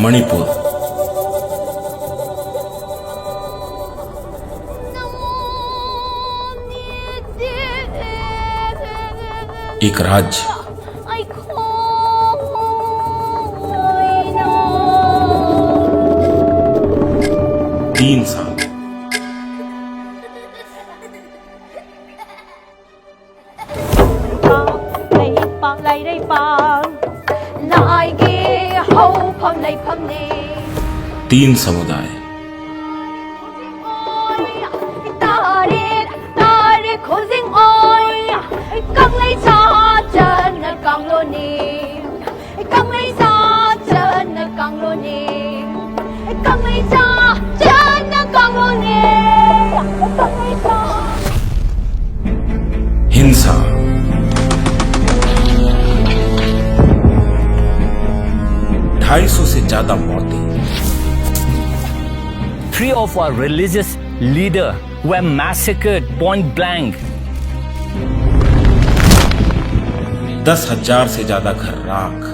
मणिपुर एक राज्य, 3 साल। तीन समुदाय, हिंसा, ढाई सौ से ज्यादा मौतें, 3 of our religious leaders were massacred point blank. 10,000 से ज्यादा घर राख।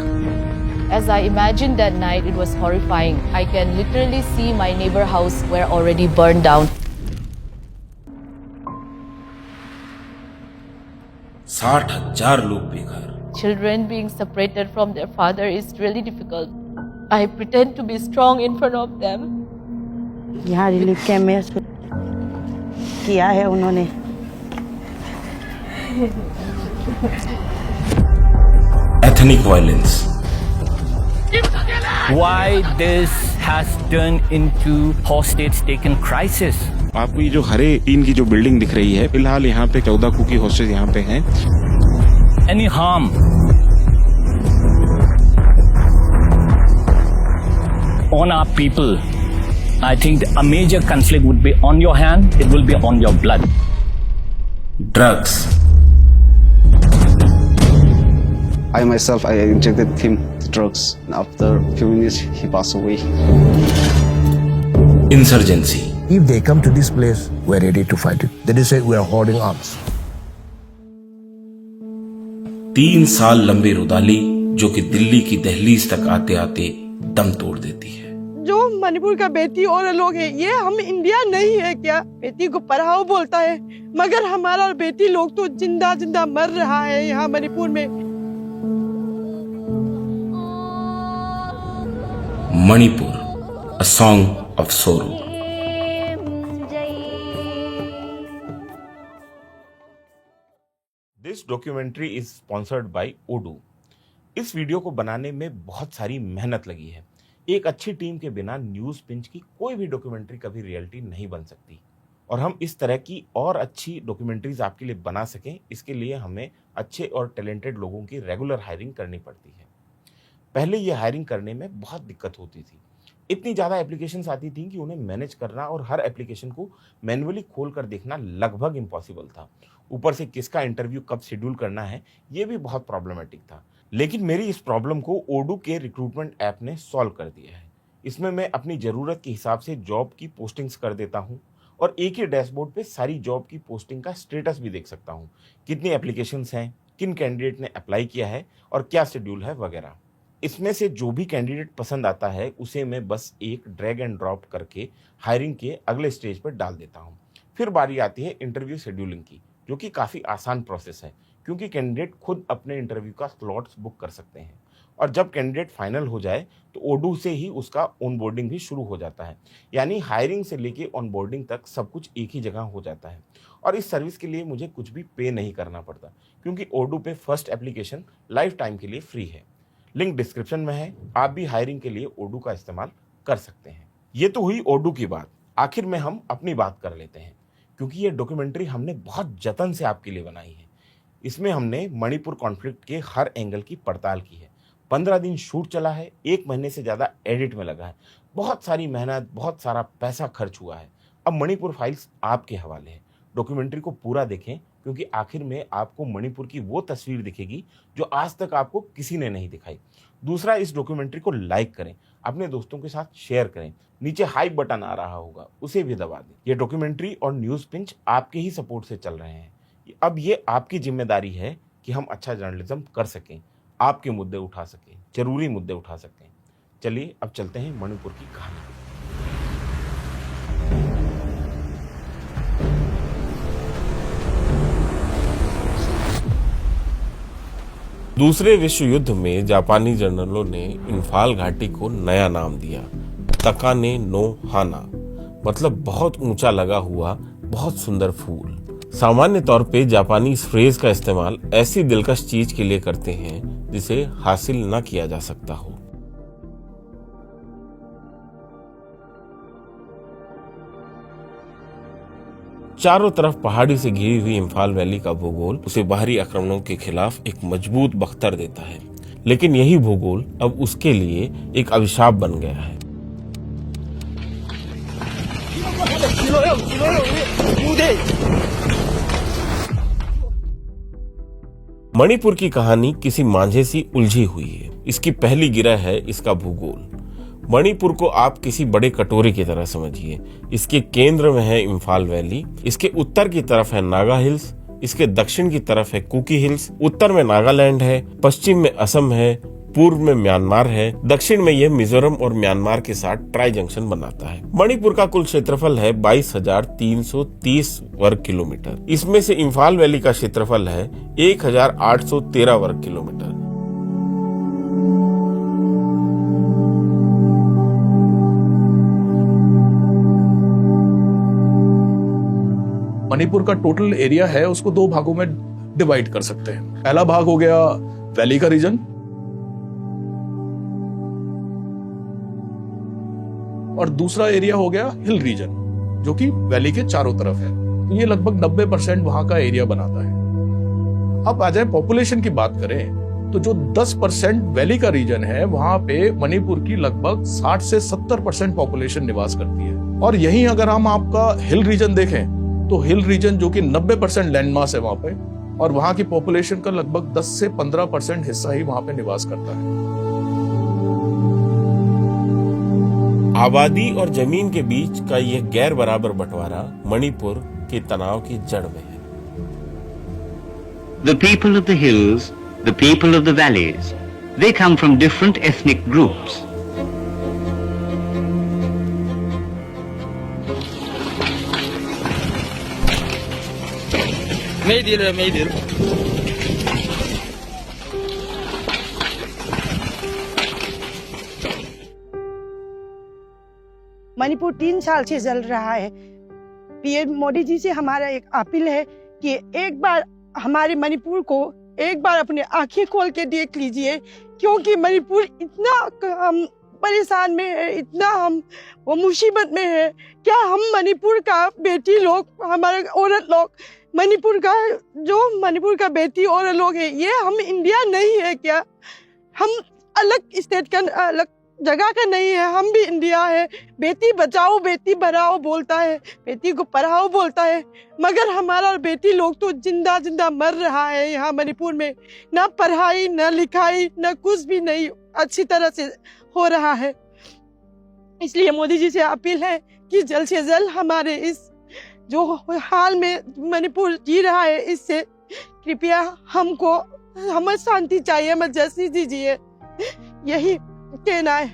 As I imagined that night, it was horrifying. I can literally see my neighbor house were already burned down. 60,000 लोग बेघर। Children being separated from their father is really difficult. I pretend to be strong in front of them. यहाँ relief camp में किया है उन्होंने। Ethnic violence, Why this has turned into hostage-taken crisis? आपको ये जो हरे टीन की जो बिल्डिंग दिख रही है, फिलहाल यहाँ पे 14 कुकी हॉस्टेज यहाँ पे हैं। Any harm on our people? I think a major conflict would be on your hand. It will be on your blood. Drugs, I myself, I injected him with drugs. After a few minutes, he passed away. Insurgency, If they come to this place, we're ready to fight it. They just say we are holding arms. 3 साल लंबी रुदाली जो कि दिल्ली की दहलीज तक आते आते दम तोड़ देती है। जो मणिपुर का बेटी और लोग है, ये हम इंडिया नहीं है क्या? बेटी को पढ़ाओ बोलता है, मगर हमारा बेटी लोग तो जिंदा जिंदा मर रहा है यहाँ मणिपुर में। Manipur, a song of sorrow. This documentary is sponsored by Odoo. इस वीडियो को बनाने में बहुत सारी मेहनत लगी है। एक अच्छी टीम के बिना न्यूज़ पिंच की कोई भी डॉक्यूमेंट्री कभी रियलिटी नहीं बन सकती, और हम इस तरह की और अच्छी डॉक्यूमेंट्रीज आपके लिए बना सकें, इसके लिए हमें अच्छे और टैलेंटेड लोगों की रेगुलर हायरिंग करनी पड़ती है। पहले ये हायरिंग करने में बहुत दिक्कत होती थी। इतनी ज़्यादा एप्लीकेशंस आती थी कि उन्हें मैनेज करना और हर एप्लीकेशन को मैन्युअली खोल कर देखना लगभग इम्पॉसिबल था। ऊपर से किसका इंटरव्यू कब शेड्यूल करना है, ये भी बहुत प्रॉब्लमेटिक था। लेकिन मेरी इस प्रॉब्लम को ओडू के रिक्रूटमेंट ऐप ने सॉल्व कर दिया है। इसमें मैं अपनी ज़रूरत के हिसाब से जॉब की पोस्टिंग्स कर देता हूँ और एक ही डैशबोर्ड पे सारी जॉब की पोस्टिंग का स्टेटस भी देख सकता हूँ, कितनी एप्लीकेशंस हैं, किन कैंडिडेट ने अप्लाई किया है और क्या शेड्यूल है वगैरह। इसमें से जो भी कैंडिडेट पसंद आता है उसे मैं बस एक ड्रैग एंड ड्रॉप करके हायरिंग के अगले स्टेज पर डाल देता हूँ। फिर बारी आती है इंटरव्यू शेड्यूलिंग की, जो कि काफ़ी आसान प्रोसेस है, क्योंकि कैंडिडेट खुद अपने इंटरव्यू का स्लॉट्स बुक कर सकते हैं। और जब कैंडिडेट फाइनल हो जाए तो ओडू से ही उसका ऑनबोर्डिंग भी शुरू हो जाता है, यानी हायरिंग से लेके ऑनबोर्डिंग तक सब कुछ एक ही जगह हो जाता है। और इस सर्विस के लिए मुझे कुछ भी पे नहीं करना पड़ता, क्योंकि ओडू पे फर्स्ट एप्लीकेशन लाइफ टाइम के लिए फ्री है। लिंक डिस्क्रिप्शन में है, आप भी हायरिंग के लिए ओडू का इस्तेमाल कर सकते हैं। ये तो हुई ओडू की बात। आखिर में हम अपनी बात कर लेते हैं, क्योंकि ये डॉक्यूमेंट्री हमने बहुत जतन से आपके लिए बनाई है। इसमें हमने मणिपुर कॉन्फ्लिक्ट के हर एंगल की पड़ताल की है। 15 दिन शूट चला है, 1 महीने से ज़्यादा एडिट में लगा है, बहुत सारी मेहनत, बहुत सारा पैसा खर्च हुआ है। अब मणिपुर फाइल्स आपके हवाले है। डॉक्यूमेंट्री को पूरा देखें, क्योंकि आखिर में आपको मणिपुर की वो तस्वीर दिखेगी जो आज तक आपको किसी ने नहीं दिखाई। दूसरा, इस डॉक्यूमेंट्री को लाइक करें, अपने दोस्तों के साथ शेयर करें, नीचे हाइप बटन आ रहा होगा उसे भी दबा दें। ये डॉक्यूमेंट्री और न्यूज़ पिंच आपके ही सपोर्ट से चल रहे हैं। अब ये आपकी जिम्मेदारी है कि हम अच्छा जर्नलिज्म कर सकें, आपके मुद्दे उठा सकें, जरूरी मुद्दे उठा सकें। चलिए अब चलते हैं मणिपुर की कहानी। दूसरे विश्व युद्ध में जापानी जनरलों ने इम्फाल घाटी को नया नाम दिया, तकाने नो हाना, मतलब बहुत ऊंचा लगा हुआ बहुत सुंदर फूल। सामान्य तौर पे जापानी इस फ्रेज का इस्तेमाल ऐसी दिलकश चीज के लिए करते हैं जिसे हासिल न किया जा सकता हो। चारों तरफ पहाड़ी से घिरी हुई इम्फाल वैली का भूगोल उसे बाहरी आक्रमणों के खिलाफ एक मजबूत बख्तर देता है, लेकिन यही भूगोल अब उसके लिए एक अभिशाप बन गया है। मणिपुर की कहानी किसी मांझे सी उलझी हुई है। इसकी पहली गिरह है इसका भूगोल। मणिपुर को आप किसी बड़े कटोरे की तरह समझिए। इसके केंद्र में है इम्फाल वैली, इसके उत्तर की तरफ है नागा हिल्स, इसके दक्षिण की तरफ है कुकी हिल्स, उत्तर में नागालैंड है, पश्चिम में असम है, पूर्व में म्यांमार है, दक्षिण में यह मिजोरम और म्यांमार के साथ ट्राई जंक्शन बनाता है। मणिपुर का कुल क्षेत्रफल है 22,330 वर्ग किलोमीटर। इसमें से इम्फाल वैली का क्षेत्रफल है 1,813 वर्ग किलोमीटर। मणिपुर का टोटल एरिया है उसको दो भागों में डिवाइड कर सकते हैं। पहला भाग हो गया वैली का रीजन और दूसरा एरिया हो गया हिल रीजन, जो कि वैली के चारों तरफ है। तो ये लगभग 90% वहां का एरिया बनाता है। अब आ जाए पॉपुलेशन की बात करें तो जो 10% वैली का रीजन है वहां पे मणिपुर की लगभग 60 से 70% पॉपुलेशन निवास करती है। और यहीं अगर हम आपका हिल रीजन देखें तो हिल रीजन जो कि 90% लैंड मास है वहां पे, और वहां की पॉपुलेशन का लगभग 10 से 15% हिस्सा ही वहां पे निवास करता है। आबादी और जमीन के बीच का यह गैर बराबर बंटवारा मणिपुर के तनाव की जड़ में है। The people of the hills, the people of the valleys, they come from different ethnic groups. Manipur 3 साल से जल रहा है। पीएम मोदी जी से हमारा एक अपील है कि एक बार हमारे मणिपुर को एक बार अपने आंखें खोल के देख लीजिए, क्योंकि मणिपुर इतना हम परेशान में है, इतना हम वो मुसीबत में है। क्या हम मणिपुर का बेटी लोग, हमारे औरत लोग, मणिपुर का बेटी और लोग है, ये हम इंडिया नहीं है क्या? हम अलग स्टेट का, अलग जगह का नहीं है, हम भी इंडिया है। बेटी बचाओ बेटी बढ़ाओ बोलता है, बेटी को पढ़ाओ बोलता है, मगर हमारा बेटी लोग तो जिंदा जिंदा मर रहा है यहाँ मणिपुर में। ना पढ़ाई ना लिखाई ना कुछ भी नहीं अच्छी तरह से हो रहा है। इसलिए मोदी जी से अपील है कि जल्द से जल्द हमारे इस जो हाल में मणिपुर जी रहा है, इससे कृपया हमें शांति चाहिए, हमें जस्टिस दीजिए, यही कहना है।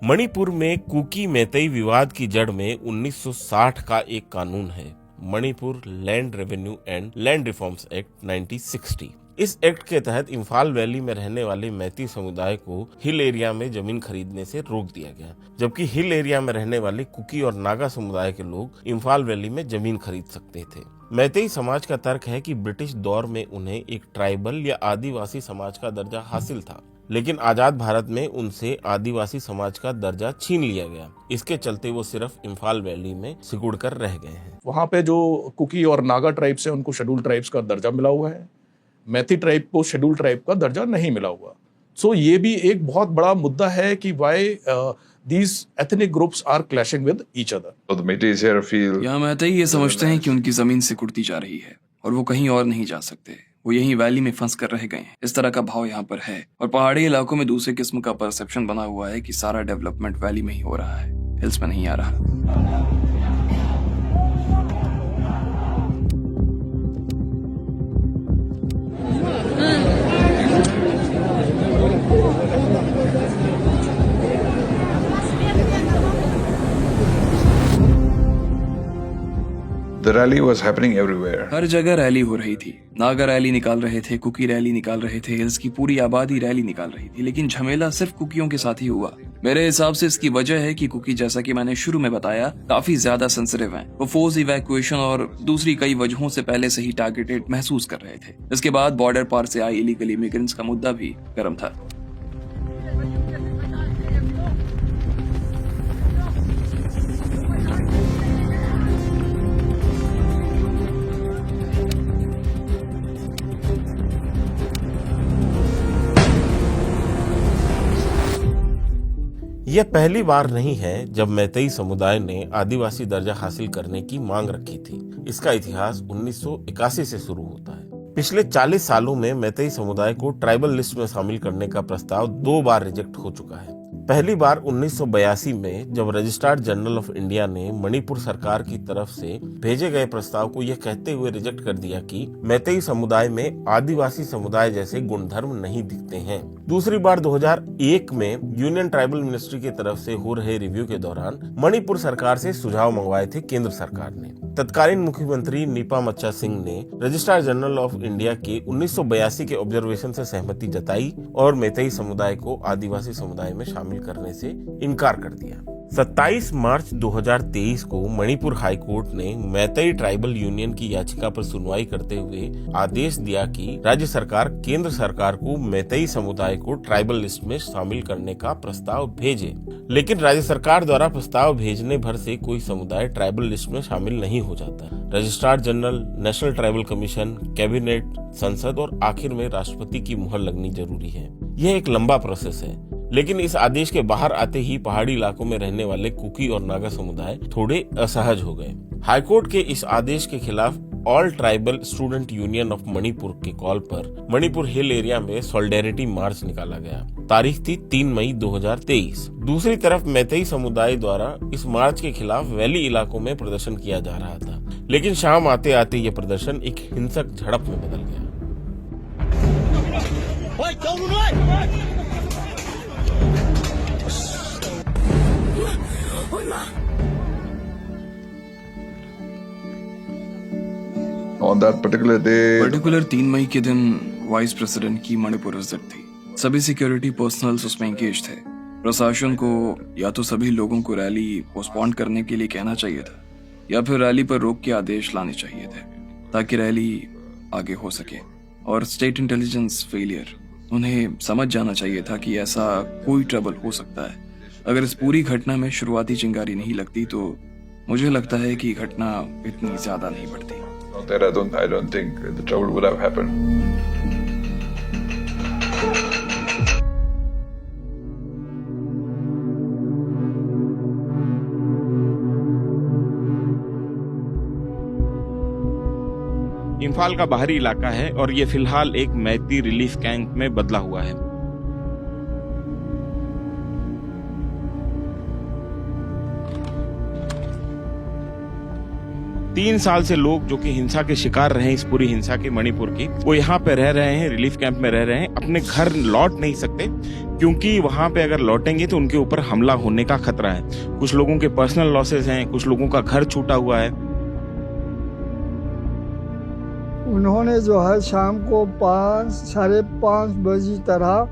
मणिपुर में कुकी मैतेई विवाद की जड़ में 1960 का एक कानून है, Manipur land revenue and land reforms act 1960। इस एक्ट के तहत इम्फाल वैली में रहने वाले मैती समुदाय को हिल एरिया में जमीन खरीदने से रोक दिया गया, जबकि हिल एरिया में रहने वाले कुकी और नागा समुदाय के लोग इम्फाल वैली में जमीन खरीद सकते थे। मैतेई समाज का तर्क है कि ब्रिटिश दौर में उन्हें एक ट्राइबल या आदिवासी समाज का दर्जा हासिल था, लेकिन आजाद भारत में उनसे आदिवासी समाज का दर्जा छीन लिया गया। इसके चलते वो सिर्फ इम्फाल वैली में सिकुड़ कर रह गए हैं। वहां पे जो कुकी और नागा ट्राइब्स है उनको शेड्यूल ट्राइब्स का दर्जा मिला हुआ है, मैती ट्राइब को शेड्यूल ट्राइब का दर्जा नहीं मिला हुआ। सो ये भी एक बहुत बड़ा मुद्दा है कि why these ethnic groups are clashing with each other. यहाँ मैतेई ये समझते हैं कि उनकी जमीन सिकुड़ती जा रही है और वो कहीं और नहीं जा सकते, वो यहीं वैली में फंस कर रह गए हैं। इस तरह का भाव यहाँ पर है और पहाड़ी इलाकों में दूसरे किस्म का परसेप्शन बना हुआ है कि सारा डेवलपमेंट वैली में ही हो रहा है, हिल्स में नहीं आ रहा। The rally was happening everywhere. हर जगह रैली हो रही थी। नागा रैली निकाल रहे थे, कुकी रैली निकाल रहे थे, हिल्स की पूरी आबादी रैली निकाल रही थी, लेकिन झमेला सिर्फ कुकियों के साथ ही हुआ। मेरे हिसाब से इसकी वजह है कि कुकी, जैसा कि मैंने शुरू में बताया, काफी ज्यादा सेंसिटिव हैं। वो फोर्स इवैक्यूएशन और दूसरी कई वजहों से पहले से ही टारगेटेड महसूस कर रहे थे। इसके बाद बॉर्डर पार से आए इलीगल इमिग्रेंट्स का मुद्दा भी गर्म था। यह पहली बार नहीं है जब मैतेई समुदाय ने आदिवासी दर्जा हासिल करने की मांग रखी थी। इसका इतिहास 1981 से शुरू होता है। पिछले 40 सालों में मैतेई समुदाय को ट्राइबल लिस्ट में शामिल करने का प्रस्ताव 2 बार रिजेक्ट हो चुका है। पहली बार 1982 में जब रजिस्ट्रार जनरल ऑफ इंडिया ने मणिपुर सरकार की तरफ से भेजे गए प्रस्ताव को यह कहते हुए रिजेक्ट कर दिया कि मैतेई समुदाय में आदिवासी समुदाय जैसे गुणधर्म नहीं दिखते हैं। दूसरी बार 2001 में यूनियन ट्राइबल मिनिस्ट्री की तरफ से हो रहे रिव्यू के दौरान मणिपुर सरकार से सुझाव मंगवाए थे केंद्र सरकार ने। तत्कालीन मुख्यमंत्री नीपा मच्छा सिंह ने रजिस्ट्रार जनरल ऑफ इंडिया के 1982 के ऑब्जर्वेशन से सहमति जताई और मैतेई समुदाय को आदिवासी समुदाय में शामिल करने से इनकार कर दिया। 27 मार्च 2023 को मणिपुर हाई कोर्ट ने मैतेई ट्राइबल यूनियन की याचिका पर सुनवाई करते हुए आदेश दिया कि राज्य सरकार केंद्र सरकार को मैतेई समुदाय को ट्राइबल लिस्ट में शामिल करने का प्रस्ताव भेजे, लेकिन राज्य सरकार द्वारा प्रस्ताव भेजने भर से कोई समुदाय ट्राइबल लिस्ट में शामिल नहीं हो जाता। Registrar general, national tribal commission, cabinet, संसद और आखिर में राष्ट्रपति की मुहर लगनी जरूरी है। यह एक लंबा प्रोसेस है, लेकिन इस आदेश के बाहर आते ही पहाड़ी इलाकों में रहने वाले कुकी और नागा समुदाय थोड़े असहज हो गए। हाईकोर्ट के इस आदेश के खिलाफ all tribal student union of Manipur के कॉल पर मणिपुर हिल एरिया में सॉलिडेरिटी मार्च निकाला गया। तारीख थी 3 मई 2023। दूसरी तरफ मैतेई समुदाय द्वारा इस मार्च के खिलाफ वैली इलाकों में प्रदर्शन किया जा रहा था, लेकिन शाम आते आते यह प्रदर्शन एक हिंसक झड़प में बदल गया। On that particular day, particular 3 मई के दिन वाइस प्रेसिडेंट की मणिपुर विजिट थी। सभी सिक्योरिटी पर्सनल्स उसमें एंगेज थे। प्रशासन को या तो सभी लोगों को रैली पोस्टपोन करने के लिए कहना चाहिए था या फिर रैली पर रोक के आदेश लाने चाहिए थे ताकि रैली आगे हो सके। और स्टेट इंटेलिजेंस फेलियर, उन्हें समझ जाना चाहिए था कि ऐसा कोई ट्रबल हो सकता है। अगर इस पूरी घटना में शुरुआती चिंगारी नहीं लगती तो मुझे लगता है कि घटना इतनी ज्यादा नहीं बढ़ती। that I don't think the trouble would have happened. Imphal का बाहरी इलाका है और ये फिलहाल एक मैती रिलीफ कैंप में बदला हुआ है। तीन साल से लोग जो कि हिंसा के शिकार रहे हैं, इस पूरी हिंसा के मणिपुर की, वो यहाँ पे रह रहे हैं, रिलीफ कैंप में रह रहे हैं। अपने घर लौट नहीं सकते क्योंकि वहां पे अगर लौटेंगे तो उनके ऊपर हमला होने का खतरा है। कुछ लोगों के पर्सनल लॉसेस हैं, कुछ लोगों का घर छूटा हुआ है। उन्होंने जो है शाम को 5-5:30 बजे तरह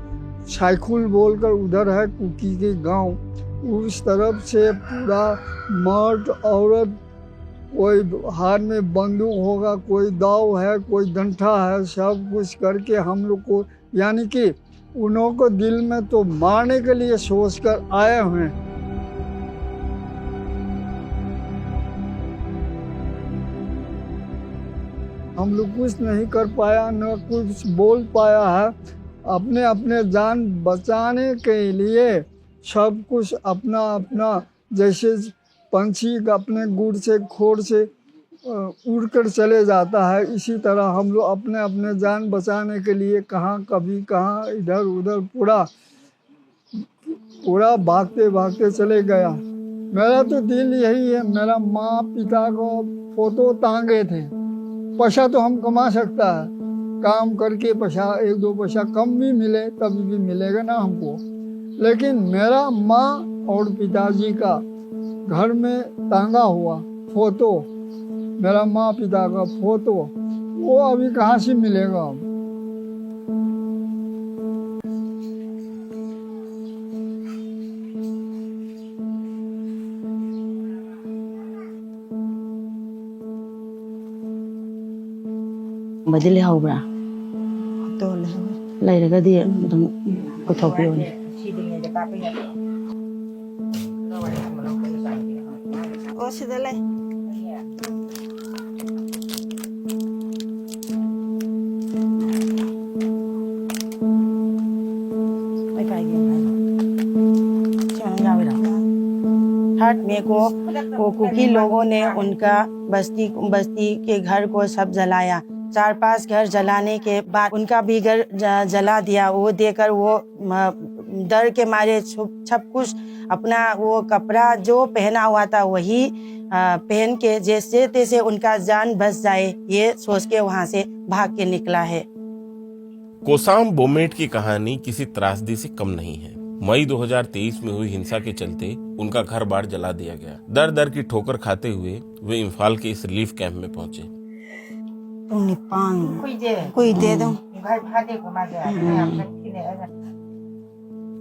साइकिल बोलकर उधर है कुकी के गांव, उस तरफ से पूरा मर्द औरत, कोई हाथ में बंदूक होगा, कोई दाव है, कोई डंठा है, सब कुछ करके हम लोग को, यानी कि उन्हों को दिल में तो मारने के लिए सोच कर आए हुए हैं। हम लोग कुछ नहीं कर पाया, न कुछ बोल पाया है। अपने अपने जान बचाने के लिए सब कुछ अपना अपना, जैसे पंछी अपने गुड़ से खोर से उड़कर चले जाता है, इसी तरह हम लोग अपने अपने जान बचाने के लिए कहाँ कभी कहाँ इधर उधर पूरा भागते भागते चले गया। मेरा तो दिल यही है, मेरा माँ पिता को फोटो टांगे थे। पैसा तो हम कमा सकता है, काम करके पैसा 1-2 पैसा कम भी मिले तभी भी मिलेगा ना हमको, लेकिन मेरा माँ और पिताजी का घर में टांगा हुआ फोटो मेरा माँ पिता का फोटो, वो अभी कहाँ से मिलेगा? बदले हाउब्रा तो लेरगदी अदुम पुथोपियोने ओ सिदले हाट में को वो कुकी लोगों ने उनका बस्ती के घर को सब जलाया। 4-5 घर जलाने के बाद उनका भी घर जला दिया। वो देखकर वो डर के मारे सब कुछ अपना वो कपड़ा जो पहना हुआ था वही पहन के जैसे तैसे उनका जान बच जाए ये सोच के वहाँ से भाग के निकला है। कोसाम बोमेट की कहानी किसी त्रासदी से कम नहीं है। मई 2023 में हुई हिंसा के चलते उनका घर बार जला दिया गया। दर दर की ठोकर खाते हुए वे इम्फाल के इस रिलीफ कैंप में पहुंचे। कोई दे दो।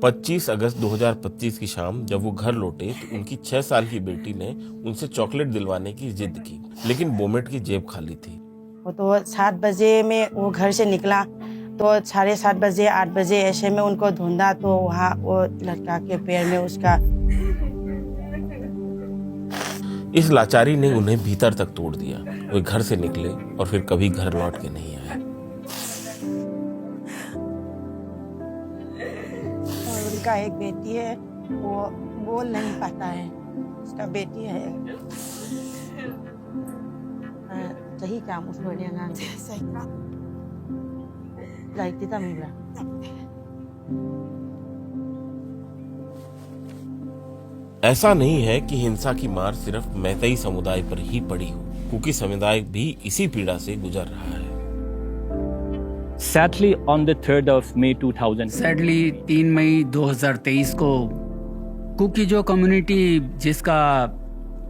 25 अगस्त 2025 की शाम जब वो घर लौटे तो उनकी 6 साल की बेटी ने उनसे चॉकलेट दिलवाने की जिद की, लेकिन बोमेट की जेब खाली थी। वो तो 7 बजे में वो घर से निकला तो 7:30 बजे 8 बजे ऐसे में उनको ढूंढा तो वहाँ वो लड़का के पैर में उसका। इस लाचारी ने उन्हें भीतर तक तोड़ दिया। वे घर से निकले और फिर कभी घर लौट के नहीं आए। और उनका एक बेटी है, वो बोल नहीं पाता है। उसका बेटी है सही काम उसको ऐसा नहीं है कि हिंसा की मार सिर्फ मैतेई समुदाय पर ही पड़ी हो। कुकी समुदाय भी इसी पीड़ा से गुजर रहा है। Sadly, on the 3rd of May 2000. Sadly, 3 मई 2023 को कुकी जो कम्युनिटी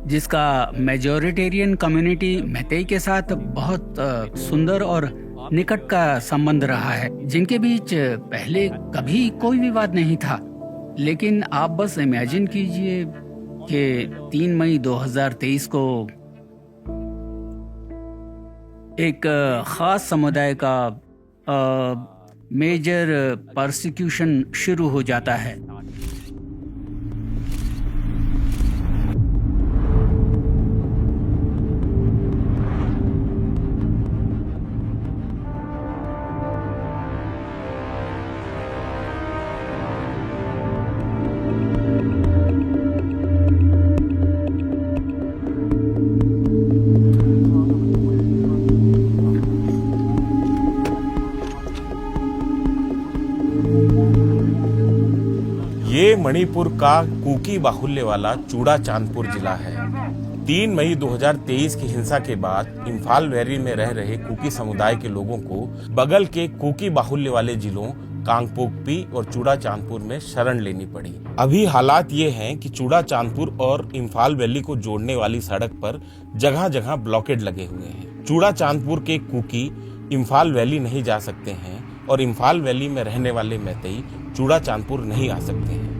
जिसका मेजोरिटेरियन कम्युनिटी मैतेई के साथ बहुत सुंदर और निकट का संबंध रहा है, जिनके बीच पहले कभी कोई विवाद नहीं था। लेकिन आप बस इमेजिन कीजिए कि 3 मई 2023 को एक खास समुदाय का मेजर परसिक्यूशन शुरू हो जाता है। ये मणिपुर का कुकी बाहुल्य वाला चूड़ा चांदपुर जिला है। 3 मई 2023 की हिंसा के बाद इम्फाल वैली में रह रहे कुकी समुदाय के लोगों को बगल के कुकी बाहुल्य वाले जिलों कांगपोकपी और चूड़ा चांदपुर में शरण लेनी पड़ी। अभी हालात ये हैं कि चूड़ा चांदपुर और इम्फाल वैली को जोड़ने वाली सड़क पर जगह जगह ब्लॉकेड लगे हुए हैं। चूड़ा चांदपुर के कुकी इम्फाल वैली नहीं जा सकते हैं और इम्फाल वैली में रहने वाले मैतेई चूड़ा चांदपुर नहीं आ सकते हैं।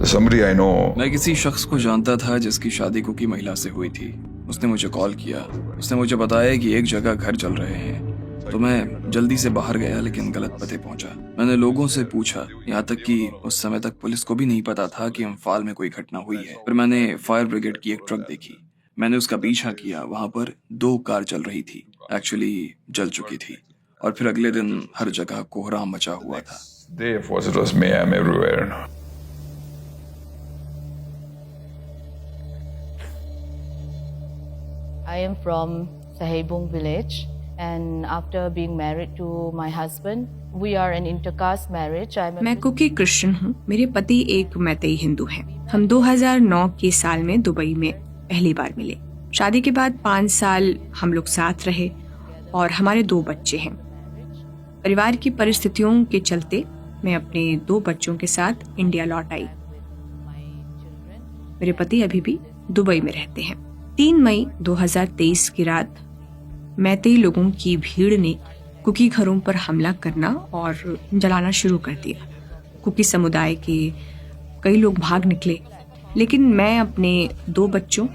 Somebody I know. मैं किसी शख्स को जानता था जिसकी शादी कुकी महिला से हुई थी। उसने मुझे कॉल किया। उसने मुझे बताया कि एक जगह घर जल रहे हैं। तो मैं जल्दी से बाहर गया, लेकिन गलत पते पहुंचा। मैंने लोगों से पूछा, यहाँ तक कि उस समय तक पुलिस को भी नहीं पता था कि इम्फाल में कोई घटना हुई है। फिर मैंने फायर ब्रिगेड की एक ट्रक देखी। मैंने उसका पीछा किया। वहां पर 2 कार चल रही थी, एक्चुअली जल चुकी थी। और फिर अगले दिन हर जगह कोहराम मचा हुआ था। It was mayhem everywhere. I am from Sahebung village, and after being married to my husband, we are an intercaste marriage. मैं कुकी क्रिश्चियन हूँ। मेरे पति एक मैतेई हिंदू हैं। हम 2009 के साल में दुबई में पहली बार मिले। शादी के बाद 5 साल हम लोग साथ रहे और हमारे 2 बच्चे हैं। परिवार की परिस्थितियों के चलते मैं अपने 2 बच्चों के साथ इंडिया लौट आई। मेरे पति अभी भी दुबई में रहते हैं। 3 मई 2023 की रात मैतेई लोगों की भीड़ ने कुकी घरों पर हमला करना और जलाना शुरू कर दिया। कुकी समुदाय के कई लोग भाग निकले, लेकिन मैं अपने 2 बच्चों,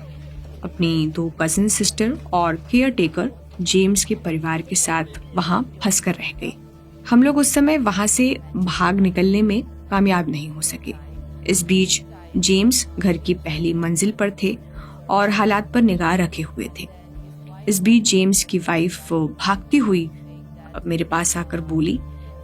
अपनी 2 कजिन सिस्टर और केयर टेकर जेम्स के परिवार के साथ वहां फंस कर रह गई। हम लोग उस समय वहां से भाग निकलने में कामयाब नहीं हो सके। इस बीच जेम्स घर की पहली मंजिल पर थे और हालात पर निगाह रखे हुए थे। इस बीच जेम्स की वाइफ भागती हुई मेरे पास आकर बोली,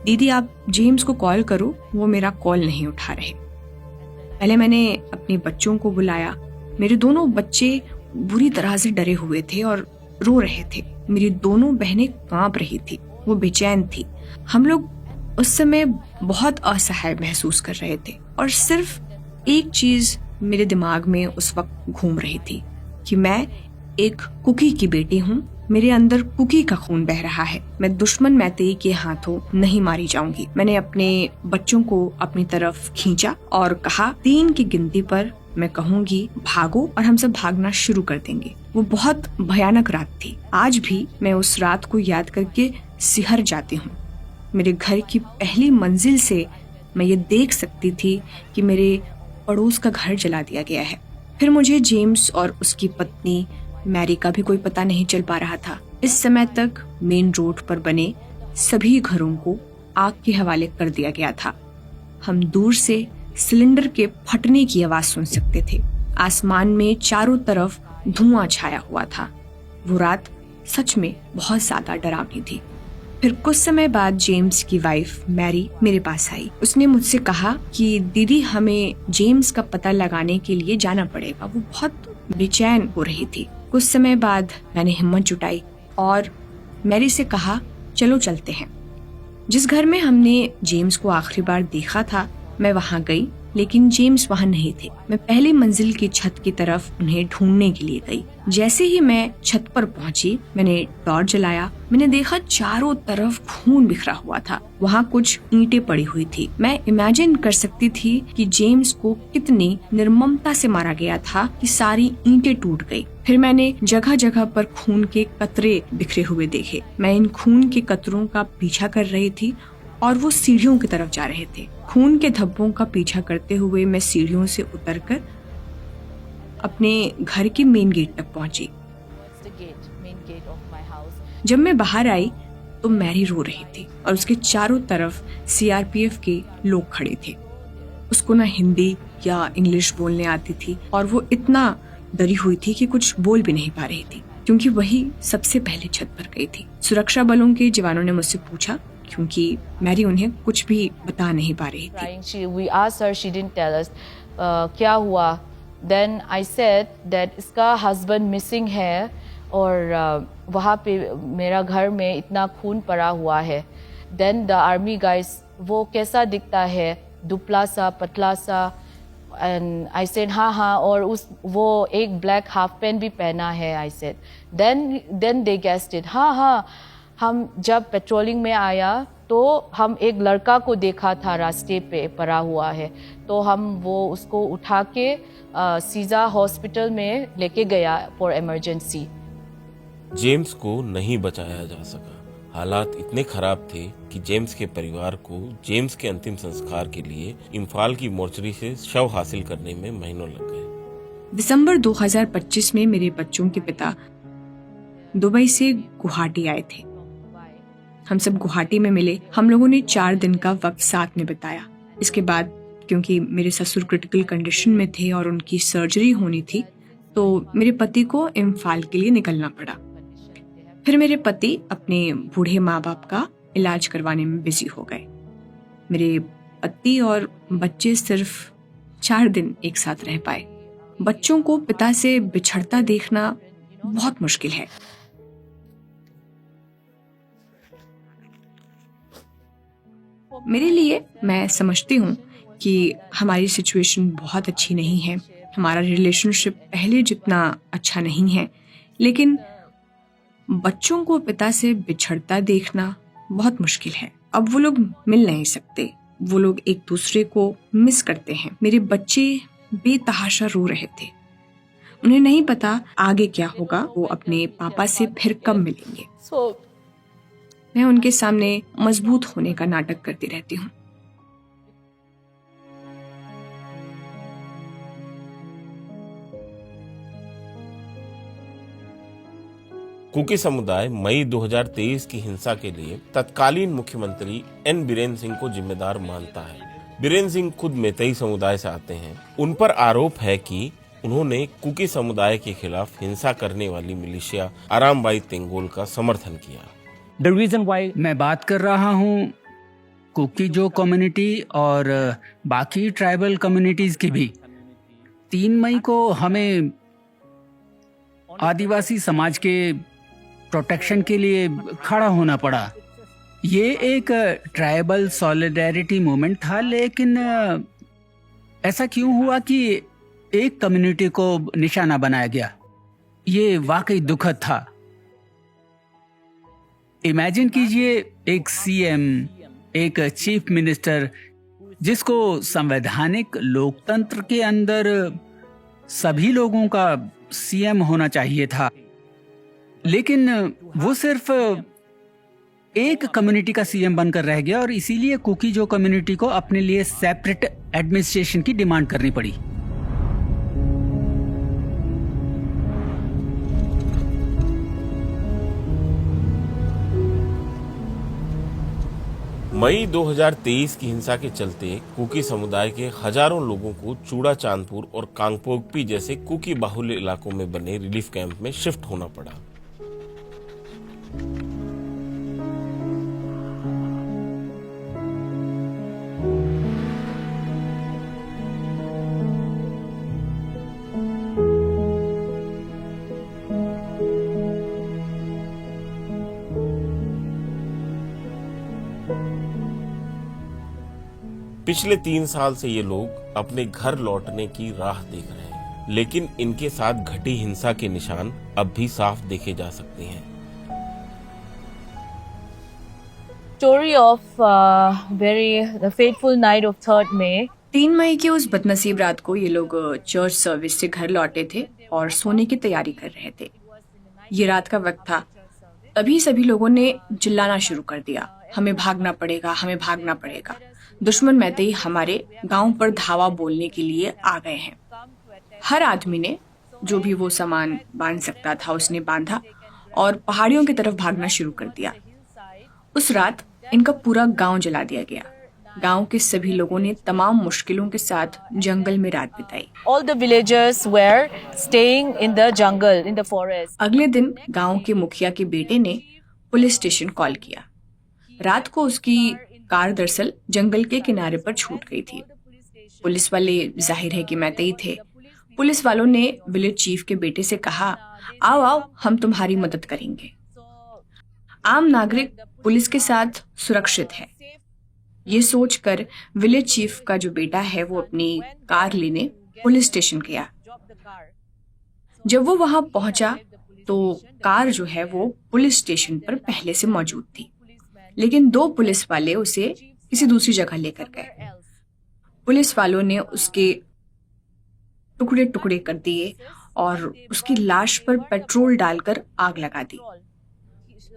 दीदी आप जेम्स को कॉल करो, वो मेरा कॉल नहीं उठा रहे। पहले मैंने अपने बच्चों को बुलाया। मेरे दोनों बच्चे बुरी तरह से डरे हुए थे और रो रहे थे। मेरी दोनों बहनें कांप रही थी, वो बेचैन थी। हम लोग उस समय बहुत असहाय महसूस कर रहे थे और सिर्फ एक चीज मेरे दिमाग में उस वक्त घूम रही थी कि मैं एक कुकी की बेटी हूँ, मेरे अंदर कुकी का खून बह रहा है, मैं दुश्मन मैतेई के हाथों नहीं मारी जाऊंगी। मैंने अपने बच्चों को अपनी तरफ खींचा और कहा, 3 की गिनती पर मैं कहूंगी भागो और हम सब भागना शुरू कर देंगे। वो बहुत भयानक रात थी। आज भी मैं उस रात को याद करके सिहर जाती हूँ। मेरे घर की पहली मंजिल से मैं ये देख सकती थी कि मेरे पड़ोस का घर जला दिया गया है। फिर मुझे जेम्स और उसकी पत्नी मैरी का भी कोई पता नहीं चल पा रहा था। इस समय तक मेन रोड पर बने सभी घरों को आग के हवाले कर दिया गया था। हम दूर से सिलेंडर के फटने की आवाज सुन सकते थे। आसमान में चारों तरफ धुआं छाया हुआ था। वो रात सच में बहुत ज्यादा डरावनी थी। फिर कुछ समय बाद जेम्स की वाइफ मैरी मेरे पास आई। उसने मुझसे कहा कि दीदी हमें जेम्स का पता लगाने के लिए जाना पड़ेगा। वो बहुत बेचैन हो रही थी। कुछ समय बाद मैंने हिम्मत जुटाई और मैरी से कहा, चलो चलते हैं। जिस घर में हमने जेम्स को आखिरी बार देखा था मैं वहां गई, लेकिन जेम्स वहां नहीं थे। मैं पहली मंजिल की छत की तरफ उन्हें ढूंढने के लिए गई। जैसे ही मैं छत पर पहुंची, मैंने टॉर्च जलाया। मैंने देखा चारों तरफ खून बिखरा हुआ था। वहां कुछ ईंटें पड़ी हुई थी। मैं इमेजिन कर सकती थी कि जेम्स को कितनी निर्ममता से मारा गया था कि सारी ईंटें टूट गई। फिर मैंने जगह जगह पर खून के कतरे बिखरे हुए देखे। मैं इन खून के कतरों का पीछा कर रही थी और वो सीढ़ियों की तरफ जा रहे थे। खून के धब्बों का पीछा करते हुए मैं सीढ़ियों से उतरकर अपने घर के मेन गेट तक पहुंची। जब मैं बाहर आई तो मैरी रो रही थी और उसके चारों तरफ सीआरपीएफ के लोग खड़े थे। उसको ना हिंदी या इंग्लिश बोलने आती थी और वो इतना डरी हुई थी कि कुछ बोल भी नहीं पा रही थी, क्योंकि वही सबसे पहले छत पर गई थी। सुरक्षा बलों के जवानों ने मुझसे पूछा, क्योंकि मैरी उन्हें कुछ भी बता नहीं पा रही थी। We asked her, she didn't tell us क्या हुआ। Then I said that इसका husband missing है और वहाँ पे मेरा घर में इतना खून पड़ा हुआ है। Then the army guys, वो कैसा दिखता है, दुबला सा, पतला सा। And I said हाँ और वो एक ब्लैक हाफ पैंट भी पहना है। I said then they guessed it। हाँ हम जब पेट्रोलिंग में आया तो हम एक लड़का को देखा था रास्ते पे पड़ा हुआ है, तो हम वो उसको उठा के सीजा हॉस्पिटल में लेके गया फॉर इमरजेंसी। जेम्स को नहीं बचाया जा सका। हालात इतने खराब थे कि जेम्स के परिवार को जेम्स के अंतिम संस्कार के लिए इम्फाल की मोर्चरी से शव हासिल करने में महीनों लग गए। दिसंबर 2025 में मेरे बच्चों के पिता दुबई से गुवाहाटी आए थे। हम सब गुवाहाटी में मिले। हम लोगों ने 4 दिन का वक्त साथ में बिताया। इसके बाद क्योंकि मेरे ससुर क्रिटिकल कंडीशन में थे और उनकी सर्जरी होनी थी, तो मेरे पति को इम्फाल के लिए निकलना पड़ा। फिर मेरे पति अपने बूढ़े माँ बाप का इलाज करवाने में बिजी हो गए। मेरे पति और बच्चे सिर्फ 4 दिन एक साथ रह पाए। बच्चों को पिता से बिछड़ता देखना बहुत मुश्किल है। मेरे लिए मैं समझती हूँ कि हमारी सिचुएशन बहुत अच्छी नहीं है, हमारा रिलेशनशिप पहले जितना अच्छा नहीं है, लेकिन बच्चों को पिता से बिछड़ता देखना बहुत मुश्किल है। अब वो लोग मिल नहीं सकते, वो लोग एक दूसरे को मिस करते हैं। मेरे बच्चे बेतहाशा रो रहे थे। उन्हें नहीं पता आगे क्या होगा, वो अपने पापा से फिर कब मिलेंगे। मैं उनके सामने मजबूत होने का नाटक करती रहती हूँ। कुकी समुदाय मई 2023 की हिंसा के लिए तत्कालीन मुख्यमंत्री एन बीरेन्द्र सिंह को जिम्मेदार मानता है। बीरेन्द्र सिंह खुद मैतेई समुदाय से आते हैं। उन पर आरोप है कि उन्होंने कुकी समुदाय के खिलाफ हिंसा करने वाली मिलिशिया आरामबाई तेंगोल का समर्थन किया। The reason why मैं बात कर रहा हूँ कुकी जो कम्युनिटी और बाकी ट्राइबल कम्युनिटीज की भी, 3 मई को हमें आदिवासी समाज के प्रोटेक्शन के लिए खड़ा होना पड़ा। ये एक ट्राइबल सॉलिडेरिटी मूवमेंट था, लेकिन ऐसा क्यों हुआ कि एक कम्युनिटी को निशाना बनाया गया? ये वाकई दुखद था। इमेजिन कीजिए एक सीएम, एक चीफ मिनिस्टर, जिसको संवैधानिक लोकतंत्र के अंदर सभी लोगों का सीएम होना चाहिए था, लेकिन वो सिर्फ एक कम्युनिटी का सीएम बनकर रह गया और इसीलिए कुकी जो कम्युनिटी को अपने लिए सेपरेट एडमिनिस्ट्रेशन की डिमांड करनी पड़ी। मई 2023 की हिंसा के चलते कुकी समुदाय के हजारों लोगों को चूड़ा चांदपुर और कांगपोकपी जैसे कुकी बाहुल्य इलाकों में बने रिलीफ कैंप में शिफ्ट होना पड़ा। पिछले 3 साल से ये लोग अपने घर लौटने की राह देख रहे हैं, लेकिन इनके साथ घटी हिंसा के निशान अब भी साफ देखे जा सकते हैं। Story of the fateful night of 3rd May. 3 मई की उस बदनसीब रात को ये लोग चर्च सर्विस से घर लौटे थे और सोने की तैयारी कर रहे थे। ये रात का वक्त था। तभी सभी लोगों ने चिल्लाना शुरू कर दिया, हमें भागना पड़ेगा, हमें भागना पड़ेगा। दुश्मन मैतेई हमारे गांव पर धावा बोलने के लिए आ गए हैं। हर आदमी ने जो भी वो सामान बांध सकता था उसने बांधा और पहाड़ियों की तरफ भागना शुरू कर दिया। उस रात इनका पूरा गांव जला दिया गया। गांव के सभी लोगों ने तमाम मुश्किलों के साथ जंगल में रात बिताई। All the villagers were staying in the jungle, in the forest. अगले दिन गांव के मुखिया के बेटे ने पुलिस स्टेशन कॉल किया। रात को उसकी कार दरअसल जंगल के किनारे पर छूट गई थी। पुलिस वाले जाहिर है कि मैतेई थे। पुलिस वालों ने विलेज चीफ के बेटे से कहा, आओ आओ हम तुम्हारी मदद करेंगे। आम नागरिक पुलिस के साथ सुरक्षित है, ये सोचकर विलेज चीफ का जो बेटा है वो अपनी कार लेने पुलिस स्टेशन गया। जब वो वहां पहुंचा तो कार जो है वो पुलिस स्टेशन पर पहले से मौजूद थी, लेकिन 2 पुलिस वाले उसे किसी दूसरी जगह लेकर गए। पुलिस वालों ने उसके टुकड़े टुकड़े कर दिए और उसकी लाश पर पेट्रोल डालकर आग लगा दी।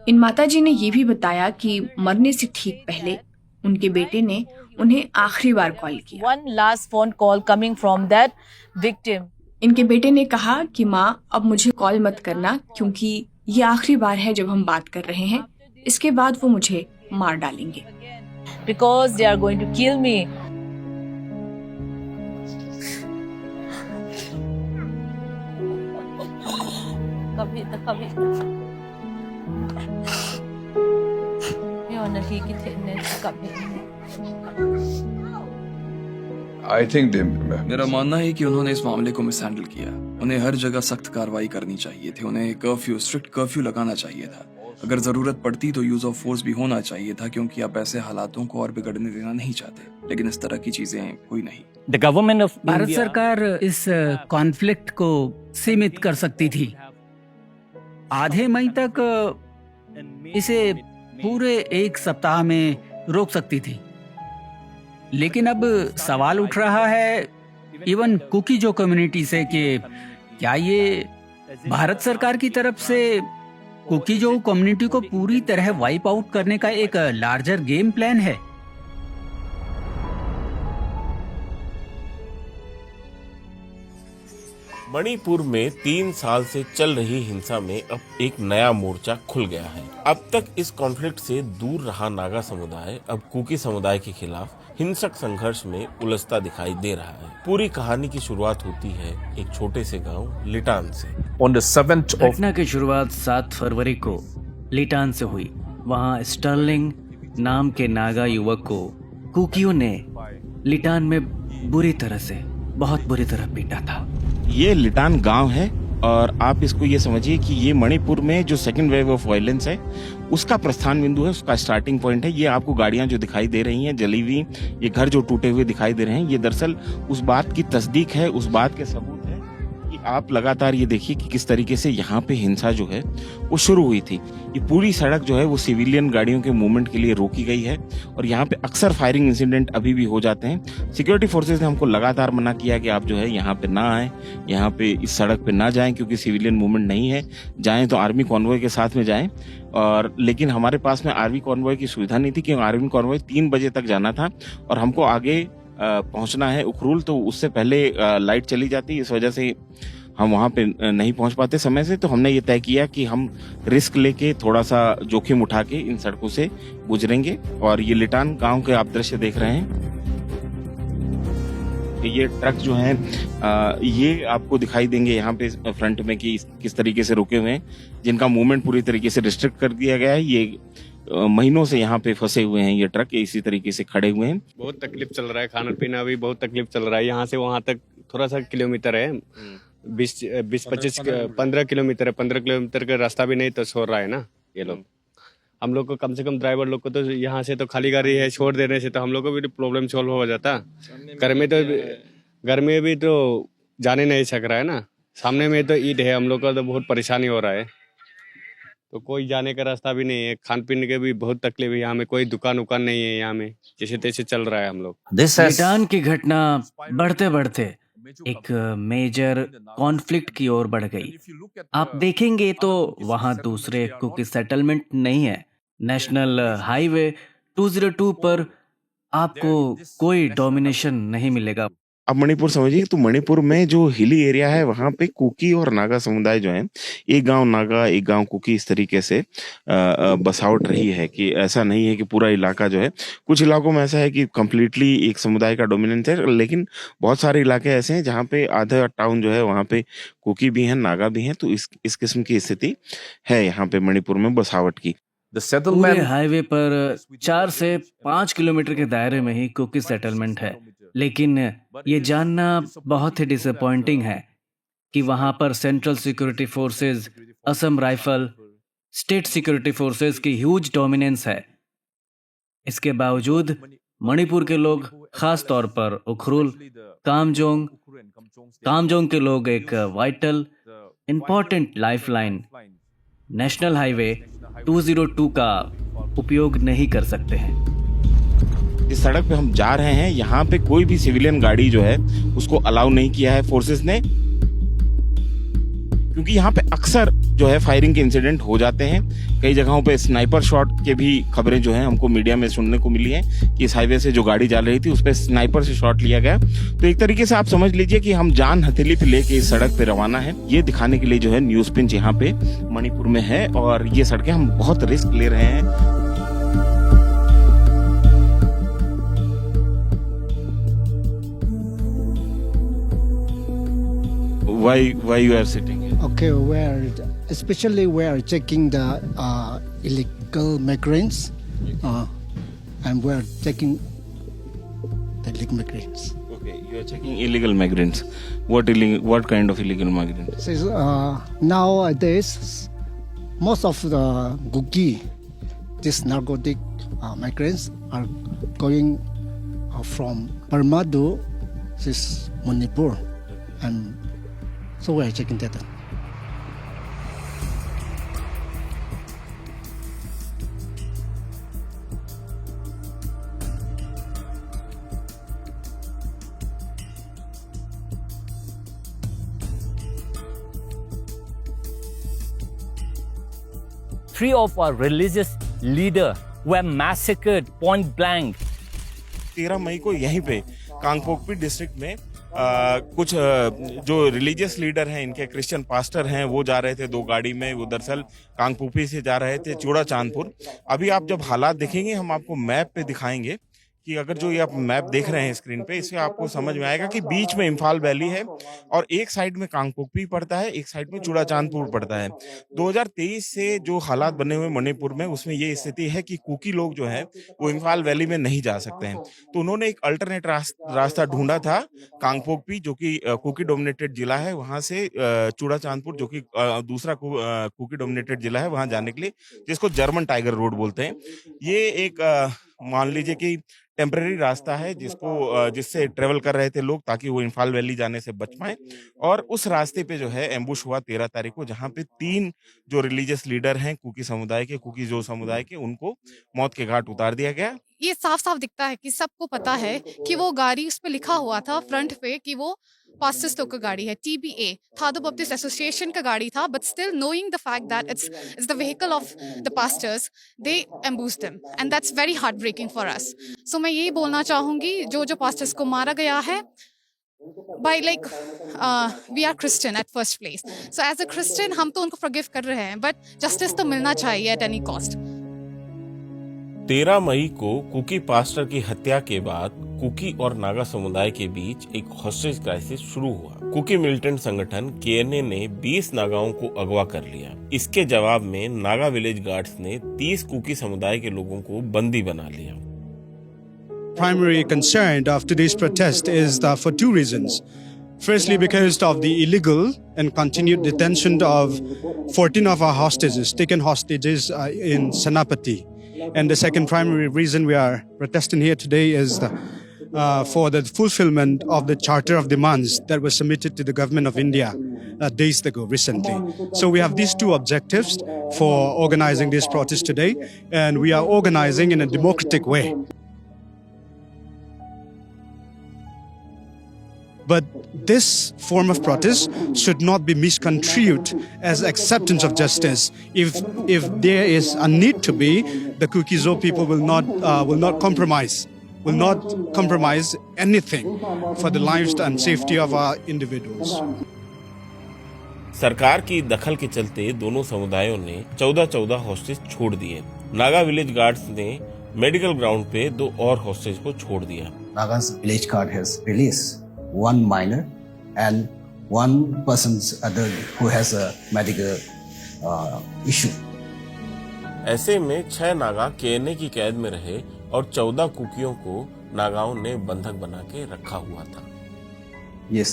इन माताजी ने ये भी बताया कि मरने से ठीक पहले उनके बेटे ने उन्हें आखिरी बार कॉल किया। One last phone call coming from that victim. इनके बेटे ने कहा कि माँ अब मुझे कॉल मत करना, क्योंकि ये आखिरी बार है जब हम बात कर रहे हैं, इसके बाद वो मुझे मार डालेंगे। Because they are going to kill me. कभी तो कभी नहीं कि थे ने कभी। I think they, मेरा मानना है कि उन्होंने इस मामले को मिसहैंडल किया। उन्हें हर जगह सख्त कार्रवाई करनी चाहिए थी। उन्हें स्ट्रिक्ट कर्फ्यू लगाना चाहिए था। अगर जरूरत पड़ती तो यूज ऑफ फोर्स भी होना चाहिए था, क्योंकि आप ऐसे हालातों को और बिगड़ने देना नहीं चाहते। लेकिन इस तरह की चीजें हुई नहीं। द गवर्नमेंट ऑफ भारत सरकार इस कॉन्फ्लिक्ट को सीमित कर सकती थी। आधे मई तक इसे पूरे 1 सप्ताह में रोक सकती थी, लेकिन अब सवाल उठ रहा है इवन कुकी जो कम्युनिटी से कि क्या ये भारत सरकार की तरफ से कुकी जो कम्युनिटी को पूरी तरह वाइप आउट करने का एक लार्जर गेम प्लान है। मणिपुर में 3 साल से चल रही हिंसा में अब एक नया मोर्चा खुल गया है। अब तक इस कॉन्फ्लिक्ट से दूर रहा नागा समुदाय अब कुकी समुदाय के खिलाफ हिंसक संघर्ष में उलझता दिखाई दे रहा है। पूरी कहानी की शुरुआत होती है एक छोटे से गांव लिटान से। घटना की शुरुआत 7 फरवरी को लिटान से हुई। वहां स्टर्लिंग नाम के नागा युवक को कुकियों ने लिटान में बहुत बुरी तरह पीटा था। ये लिटान गांव है और आप इसको ये समझिए कि ये मणिपुर में जो सेकंड वेव ऑफ वायलेंस है उसका प्रस्थान बिंदु है, उसका स्टार्टिंग पॉइंट है। ये आपको गाड़ियां जो दिखाई दे रही हैं जली हुई, ये घर जो टूटे हुए दिखाई दे रहे हैं, ये दरअसल उस बात की तस्दीक है, उस बात के सबूत है कि आप लगातार ये देखिए कि किस तरीके से यहाँ पे हिंसा जो है वो शुरू हुई थी। ये पूरी सड़क जो है वो सिविलियन गाड़ियों के मूवमेंट के लिए रोकी गई है और यहाँ पे अक्सर फायरिंग इंसिडेंट अभी भी हो जाते हैं। सिक्योरिटी फोर्सेस ने हमको लगातार मना किया कि आप जो है यहाँ पे ना आए, यहाँ पे इस सड़क पे ना जाएं क्योंकि सिविलियन मूवमेंट नहीं है, जाएं तो आर्मी कॉन्वॉय के साथ में जाएं। और लेकिन हमारे पास में आर्मी कॉन्वॉय की सुविधा नहीं थी क्योंकि आर्मी कॉन्वॉय 3 बजे तक जाना था और हमको आगे पहुंचना है उखरूल, तो उससे पहले लाइट चली जाती, इस वजह से हम वहाँ पे नहीं पहुंच पाते समय से। तो हमने ये तय किया कि हम रिस्क लेके थोड़ा सा जोखिम उठा के इन सड़कों से गुजरेंगे। और ये लिटान गांव के आप दृश्य देख रहे हैं, ये ट्रक जो हैं ये आपको दिखाई देंगे यहाँ पे फ्रंट में कि किस तरीके से रुके हुए हैं, जिनका मूवमेंट पूरी तरीके से रिस्ट्रिक्ट कर दिया गया है। ये महीनों से यहाँ पे फंसे हुए हैं, ये ट्रक इसी तरीके से खड़े हुए हैं। बहुत तकलीफ चल रहा है, खाना पीना भी बहुत तकलीफ चल रहा है। यहाँ से वहाँ तक थोड़ा सा किलोमीटर है, 15 किलोमीटर है। 15 किलोमीटर का रास्ता भी नहीं तो छोड़ रहा है ना ये लोग। हम लोग को कम से कम ड्राइवर लोग को तो यहाँ से तो खाली गाड़ी है, छोड़ देने से तो हम लोग को भी प्रॉब्लम सॉल्व हो जाता। घर में भी तो जाने नहीं सक रहा है ना, सामने में तो ईद है, हम लोग का तो बहुत परेशानी हो रहा है। तो कोई जाने का रास्ता भी नहीं है, खान पीने के भी बहुत तकलीफ है। यहाँ में कोई दुकान उकान नहीं है, यहाँ में जैसे तैसे चल रहा है हम लोग। लिटान की घटना बढ़ते बढ़ते एक मेजर कॉन्फ्लिक्ट की ओर बढ़ गई। आप देखेंगे तो वहां दूसरे कुकी सेटलमेंट नहीं है। नेशनल हाईवे 202 पर आपको कोई डोमिनेशन नहीं मिलेगा। अब मणिपुर समझिए तो मणिपुर में जो हिली एरिया है वहां पे कुकी और नागा समुदाय जो है, एक गांव नागा एक गांव कुकी इस तरीके से बसावट रही है कि ऐसा नहीं है कि पूरा इलाका जो है, कुछ इलाकों में ऐसा है कि कंप्लीटली एक समुदाय का डोमिनेंस है, लेकिन बहुत सारे इलाके ऐसे हैं जहाँ पे आधा टाउन जो है वहाँ पे कुकी भी है, नागा भी है। तो इस किस्म की स्थिति है यहाँ पे मणिपुर में बसावट की। पूरे हाईवे पर 4 से 5 किलोमीटर के दायरे में ही कुकी सेटलमेंट है, लेकिन ये जानना बहुत ही डिसअपॉइंटिंग है कि वहां पर central security forces, Assam rifle, state security forces की ह्यूज डोमिनेंस है। इसके बावजूद मणिपुर के लोग, खास तौर पर उखरुल, कामजोंग के लोग एक vital important lifeline national highway 202 का उपयोग नहीं कर सकते हैं। इस सड़क पे हम जा रहे हैं, यहाँ पे कोई भी सिविलियन गाड़ी जो है उसको अलाउ नहीं किया है फोर्सेस ने, क्योंकि यहाँ पे अक्सर जो है फायरिंग के इंसिडेंट हो जाते हैं। कई जगहों पे स्नाइपर शॉट के भी खबरें जो हैं हमको मीडिया में सुनने को मिली हैं कि इस हाईवे से जो गाड़ी जा रही थी उस पे स्नाइपर से शॉट लिया गया। तो एक तरीके से आप समझ लीजिए कि हम जान हथेली पे लेके इस सड़क पे रवाना है, ये दिखाने के लिए जो है न्यूज पिंच यहाँ पे मणिपुर में है और ये सड़कें हम बहुत रिस्क ले रहे हैं। Why you are sitting here? Okay, especially we are checking the illegal migrants, and we are checking the illegal migrants. Okay, you are checking illegal migrants. What kind of illegal migrants? Nowadays, most of the Gugi, these narcotic migrants, are going from Burma to this Manipur, and so we are checking that. 3 of our religious leaders were massacred point blank. 13 मई को यहीं पे Kangpokpi district में कुछ जो religious leader हैं, इनके Christian pastor हैं, वो जा रहे थे 2 गाड़ी में। वो दरअसल कांगपोकपी से जा रहे थे चूड़ा चांदपुर। अभी आप जब हालात देखेंगे, हम आपको मैप पे दिखाएंगे कि अगर जो ये आप मैप देख रहे हैं स्क्रीन पे, इससे आपको समझ में आएगा कि बीच में इम्फाल वैली है और एक साइड में कांगपोकपी पड़ता है, एक साइड में चूड़ा चांदपुर पड़ता है। 2023 से जो हालात बने हुए मणिपुर में, उसमें ये स्थिति है कि कुकी लोग जो है वो इम्फाल वैली में नहीं जा सकते हैं। तो उन्होंने एक अल्टरनेट रास्ता ढूंढा था, कांगपोकपी जो कि कुकी डोमिनेटेड जिला है, वहां से चूड़ा चांदपुर जो कि दूसरा कुकी डोमिनेटेड जिला है, वहां जाने के लिए, जिसको जर्मन टाइगर रोड बोलते हैं। ये एक मान लीजिए कि टेम्परेरी रास्ता है जिससे ट्रेवल कर रहे थे लोग, ताकि वो इम्फाल वैली जाने से बच पाए। और उस रास्ते पे जो है एम्बुश हुआ 13 तारीख को, जहां पे 3 जो रिलीजियस लीडर हैं कुकी समुदाय के, कुकी जो समुदाय के, उनको मौत के घाट उतार दिया गया। ये साफ साफ दिखता है कि सबको पता है कि वो गाड़ी, उस पे लिखा हुआ था फ्रंट पे कि वो पास्टर्स लोग का गाड़ी है, TBA थादो बप्टिस्ट एसोसिएशन का गाड़ी था। But still knowing the fact that it's the vehicle of the pastors, they ambushed them and that's very heartbreaking for us. So मैं यही बोलना चाहूंगी, जो पास्टर्स को मारा गया है, by like we are Christian at first place, so as a Christian हम तो उनको forgive कर रहे हैं, but justice तो मिलना चाहिए at any cost। 13 मई को कुकी पास्टर की हत्या के बाद कुकी और नागा समुदाय के बीच एक हॉस्टेज क्राइसिस शुरू हुआ। कुकी मिलिटेंट संगठन KNA ने 20 नागाओं को अगवा कर लिया। इसके जवाब में नागा विलेज गार्ड्स ने 30 कुकी समुदाय के लोगों को बंदी बना लिया। Primary concern of today's protest is for 2 reasons. Firstly, because of the illegal and continued detention of 14 of our hostages, taken hostages in Senapati. And the second primary reason we are protesting here today is for the fulfillment of the Charter of Demands that was submitted to the Government of India days ago, recently. So we have these 2 objectives for organizing this protest today, and we are organizing in a democratic way. But this form of protest should not be misconstrued as acceptance of justice. If there is a need to be, the Kuki-Zo people will not compromise anything for the lives and safety of our individuals. सरकार की दखल के चलते दोनों समुदायों ने 14 hostage छोड़ दिए। नागा विलेज गार्ड्स ने मेडिकल ग्राउंड पे 2 और हॉस्टेज को छोड़ दिया। Naga's village guard has released 1 minor and 1 person's adult who has a medical issue. ऐसे में 6 नागा KNA की कैद में रहे और 14 कुकियों को नागाओं ने बंधक बना के रखा हुआ था। Yes,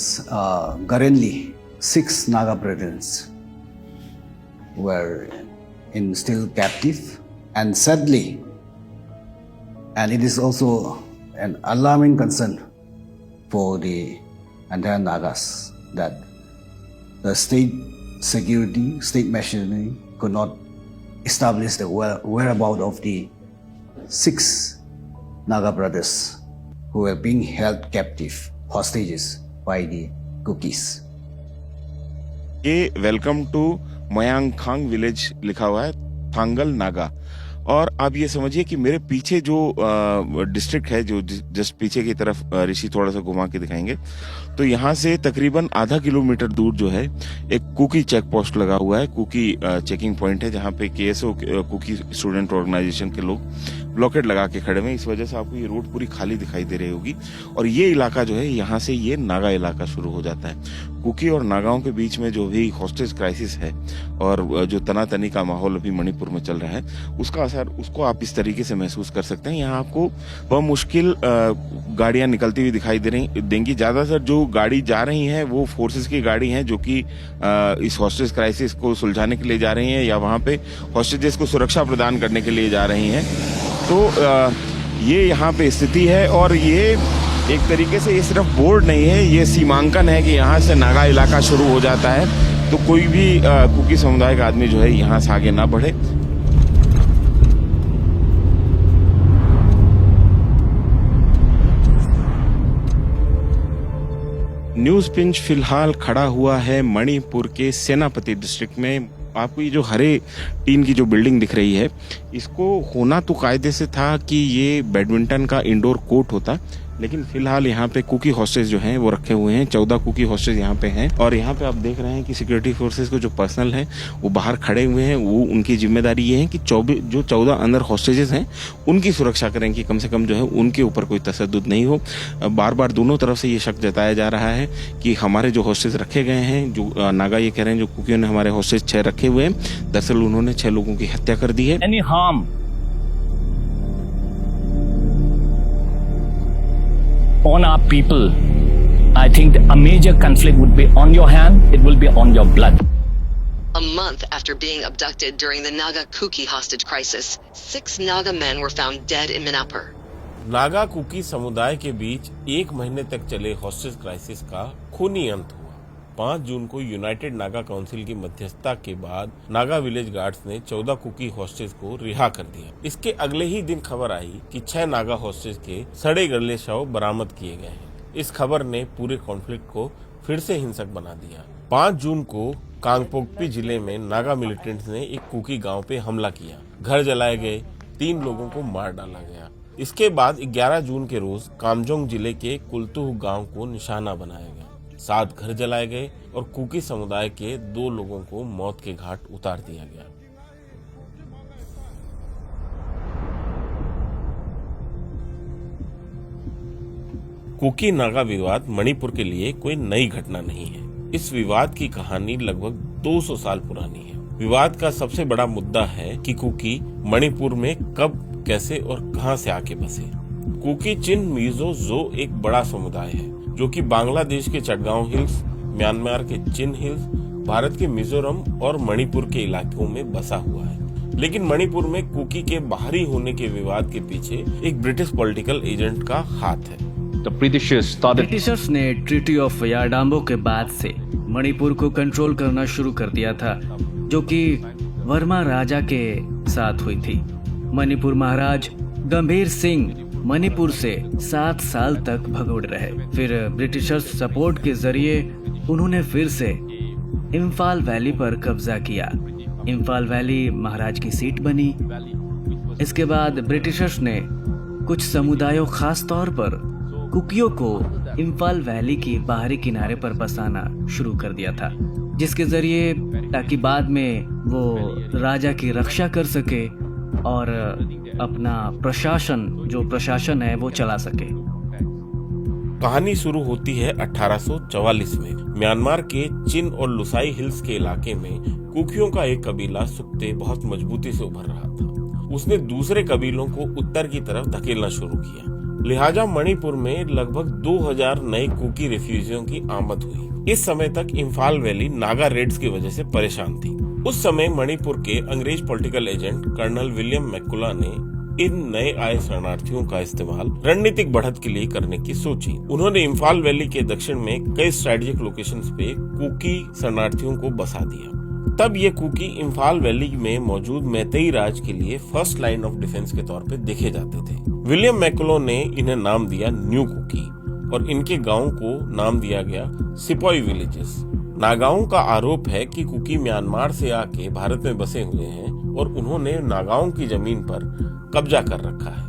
currently 6 Naga brethren were still captive, and sadly, and it is also an alarming concern for the entire Nagas that the state security, state machinery could not establish the whereabouts of the 6 Naga brothers who were being held captive, hostages by the Kukis. ये welcome to मयांगखांग village लिखा हुआ है, थांगल नागा। और आप ये समझिए कि मेरे पीछे जो डिस्ट्रिक्ट है, जो जस्ट पीछे की तरफ ऋषि थोड़ा सा घुमा के दिखाएंगे, तो यहाँ से तकरीबन आधा किलोमीटर दूर जो है एक कुकी चेक पोस्ट लगा हुआ है, कुकी चेकिंग पॉइंट है, जहाँ पे KSO कुकी स्टूडेंट ऑर्गेनाइजेशन के लोग ब्लॉकेट लगा के खड़े हुए। इस वजह से आपको ये रोड पूरी खाली दिखाई दे रही होगी। और ये इलाका जो है, यहाँ से ये नागा इलाका शुरू हो जाता है। कुकी और नागाओं के बीच में जो भी हॉस्टेज क्राइसिस है और जो तनातनी का माहौल अभी मणिपुर में चल रहा है, उसका असर उसको आप इस तरीके से महसूस कर सकते हैं। यहाँ आपको बहुत मुश्किल गाड़ियां निकलती हुई दिखाई देंगी। ज्यादातर जो गाड़ी जा रही हैं वो फोर्सेस की गाड़ी हैं, जो कि इस हॉस्टेज क्राइसिस को सुलझाने के लिए जा रही हैं या वहाँ पे हॉस्टेजेस को सुरक्षा प्रदान करने के लिए जा रही हैं। तो ये यहाँ पे स्थिति है। और ये एक तरीके से ये सिर्फ बोर्ड नहीं है, ये सीमांकन है कि यहाँ से नागा इलाका शुरू हो जाता है। तो कोई भी कुकी समुदाय का आदमी जो है यहाँ से आगे ना बढ़े। न्यूज पिंच फिलहाल खड़ा हुआ है मणिपुर के सेनापति डिस्ट्रिक्ट में। आपको ये जो हरे टीन की जो बिल्डिंग दिख रही है, इसको होना तो कायदे से था कि ये बैडमिंटन का इंडोर कोर्ट होता, लेकिन फिलहाल यहाँ पे कुकी हॉस्टेज जो हैं वो रखे हुए हैं। 14 कुकी हॉस्टेज यहाँ पे हैं और यहाँ पे आप देख रहे हैं कि सिक्योरिटी फोर्सेस को जो पर्सनल है वो बाहर खड़े हुए हैं। वो उनकी जिम्मेदारी ये है कि 14 अंदर हॉस्टेजेस हैं उनकी सुरक्षा करें कि कम से कम जो है उनके ऊपर कोई तशद्दुद नहीं हो। बार बार दोनों तरफ से ये शक जताया जा रहा है कि हमारे जो हॉस्टेज रखे गए हैं, जो नागा ये कह रहे हैं जो कुकियों ने हमारे हॉस्टेज 6 रखे हुए हैं, दरअसल उन्होंने 6 लोगों की हत्या कर दी है। Any harm on our people, I think a major conflict would be on your hand, it will be on your blood. A month after being abducted during the Naga Kuki hostage crisis, 6 Naga men were found dead in Manipur. Naga Kuki समुदाय के बीच 1 महीने तक चले hostage crisis का खूनी अंत हुआ। 5 जून को यूनाइटेड नागा काउंसिल की मध्यस्थता के बाद नागा विलेज गार्ड्स ने 14 कुकी हॉस्टेज को रिहा कर दिया। इसके अगले ही दिन खबर आई कि 6 नागा हॉस्टेज के सड़े गले शव बरामद किए गए हैं। इस खबर ने पूरे कॉन्फ्लिक्ट को फिर से हिंसक बना दिया। 5 जून को कांगपोकपी जिले में नागा मिलिटेंट्स ने एक कुकी गांव पे हमला किया, घर जलाए गए, 3 लोगों को मार डाला गया। इसके बाद 11 जून के रोज कामजोंग जिले के कुलतुह गांव को निशाना बनाया गया, 7 घर जलाए गए और कुकी समुदाय के 2 लोगों को मौत के घाट उतार दिया गया। कुकी नागा विवाद मणिपुर के लिए कोई नई घटना नहीं है। इस विवाद की कहानी लगभग 200 साल पुरानी है। विवाद का सबसे बड़ा मुद्दा है कि कुकी मणिपुर में कब, कैसे और कहां से आके बसे। कुकी चिन मिजो जो एक बड़ा समुदाय है जो कि बांग्लादेश के चटगांव हिल्स, म्यांमार के चिन हिल्स, भारत के मिजोरम और मणिपुर के इलाकों में बसा हुआ है। लेकिन मणिपुर में कुकी के बाहरी होने के विवाद के पीछे एक ब्रिटिश पॉलिटिकल एजेंट का हाथ है। ब्रिटिशर्स ने ट्रीटी ऑफ यारडाम्बो के बाद से मणिपुर को कंट्रोल करना शुरू कर दिया था, जो कि वर्मा राजा के साथ हुई थी। मणिपुर महाराज गंभीर सिंह मणिपुर से 7 साल तक भगोड़ रहे। फिर ब्रिटिशर्स सपोर्ट के जरिए उन्होंने फिर से इम्फाल वैली पर कब्जा किया। इम्फाल वैली महाराज की सीट बनी। इसके बाद ब्रिटिशर्स ने कुछ समुदायों, खास तौर पर कुकियों को इम्फाल वैली की बाहरी किनारे पर बसाना शुरू कर दिया था, जिसके जरिए ताकि बाद में वो राजा की रक्षा कर सके और अपना प्रशासन है वो चला सके। कहानी शुरू होती है 1844 में। म्यांमार के चिन और लुसाई हिल्स के इलाके में कुकियों का एक कबीला सुकते बहुत मजबूती से उभर रहा था। उसने दूसरे कबीलों को उत्तर की तरफ धकेलना शुरू किया। लिहाजा मणिपुर में लगभग 2000 नए कुकी रिफ्यूजियों की आमद हुई। इस समय तक इम्फाल वैली नागा रेड्स की वजह से परेशान थी। उस समय मणिपुर के अंग्रेज political agent colonel William McCulloch ने इन नए आए शरणार्थियों का इस्तेमाल रणनीतिक बढ़त के लिए करने की सोची। उन्होंने इम्फाल वैली के दक्षिण में कई स्ट्रेटेजिक लोकेशंस पे कुकी शरणार्थियों को बसा दिया। तब ये कुकी इम्फाल वैली में मौजूद मैतेई राज के लिए फर्स्ट लाइन ऑफ डिफेंस के तौर पे देखे जाते थे। विलियम मैकुलो ने इन्हें नाम दिया न्यू कुकी और इनके गांव को नाम दिया गया सिपोई विलेजेस। नागाओं का आरोप है कि कुकी म्यांमार से आके भारत में बसे हुए हैं और उन्होंने नागाओं की जमीन पर कब्जा कर रखा है।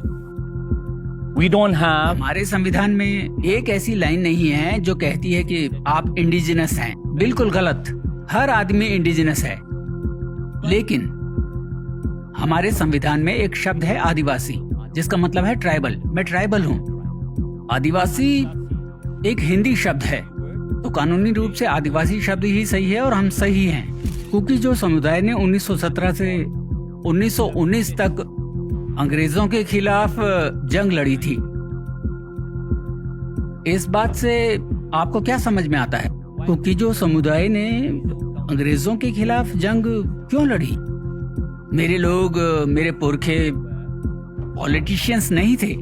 We don't have... हमारे संविधान में एक ऐसी लाइन नहीं है जो कहती है कि आप इंडिजिनस हैं। बिल्कुल गलत। हर आदमी इंडिजिनस है। लेकिन हमारे संविधान में एक शब्द है आदिवासी, जिसका मतलब है ट्राइबल। मैं ट्राइबल हूँ। आदिवासी एक हिंदी शब्द है, तो कानूनी रूप से आदिवासी शब्द ही सही है और हम सही हैं। कुकी जो समुदाय ने 1917 से 1919 तक अंग्रेजों के खिलाफ जंग लड़ी थी, इस बात से आपको क्या समझ में आता है? कुकी जो समुदाय ने अंग्रेजों के खिलाफ जंग क्यों लड़ी? मेरे लोग, मेरे पुरखे पॉलिटिशियंस नहीं थे।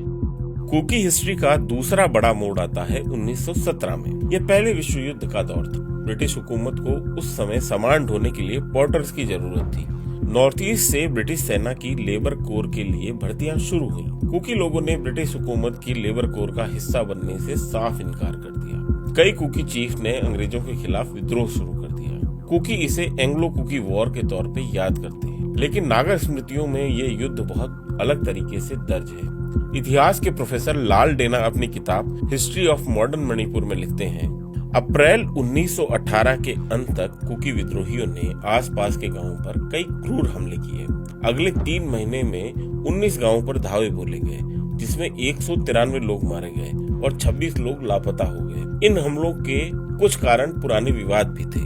कुकी हिस्ट्री का दूसरा बड़ा मोड़ आता है 1917 में। यह पहले विश्व युद्ध का दौर था। ब्रिटिश हुकूमत को उस समय सामान ढोने के लिए पोर्टर्स की जरूरत थी। नॉर्थ ईस्ट से ब्रिटिश सेना की लेबर कोर के लिए भर्तियां शुरू हुई। कुकी लोगों ने ब्रिटिश हुकूमत की लेबर कोर का हिस्सा बनने से साफ इनकार कर दिया। कई कुकी चीफ ने अंग्रेजों के खिलाफ विद्रोह शुरू कर दिया। कुकी इसे एंग्लो कुकी वॉर के तौर पे याद करते हैं, लेकिन नागा स्मृतियों में ये युद्ध बहुत अलग तरीके से दर्ज है। इतिहास के प्रोफेसर लाल डेना अपनी किताब हिस्ट्री ऑफ मॉडर्न मणिपुर में लिखते हैं, अप्रैल 1918 के अंत तक कुकी विद्रोहियों ने आसपास के गांवों पर कई क्रूर हमले किए। अगले 3 महीने में 19 गांवों पर धावे बोले गए, जिसमें 193 लोग मारे गए और 26 लोग लापता हो गए। इन हमलों के कुछ कारण पुराने विवाद भी थे।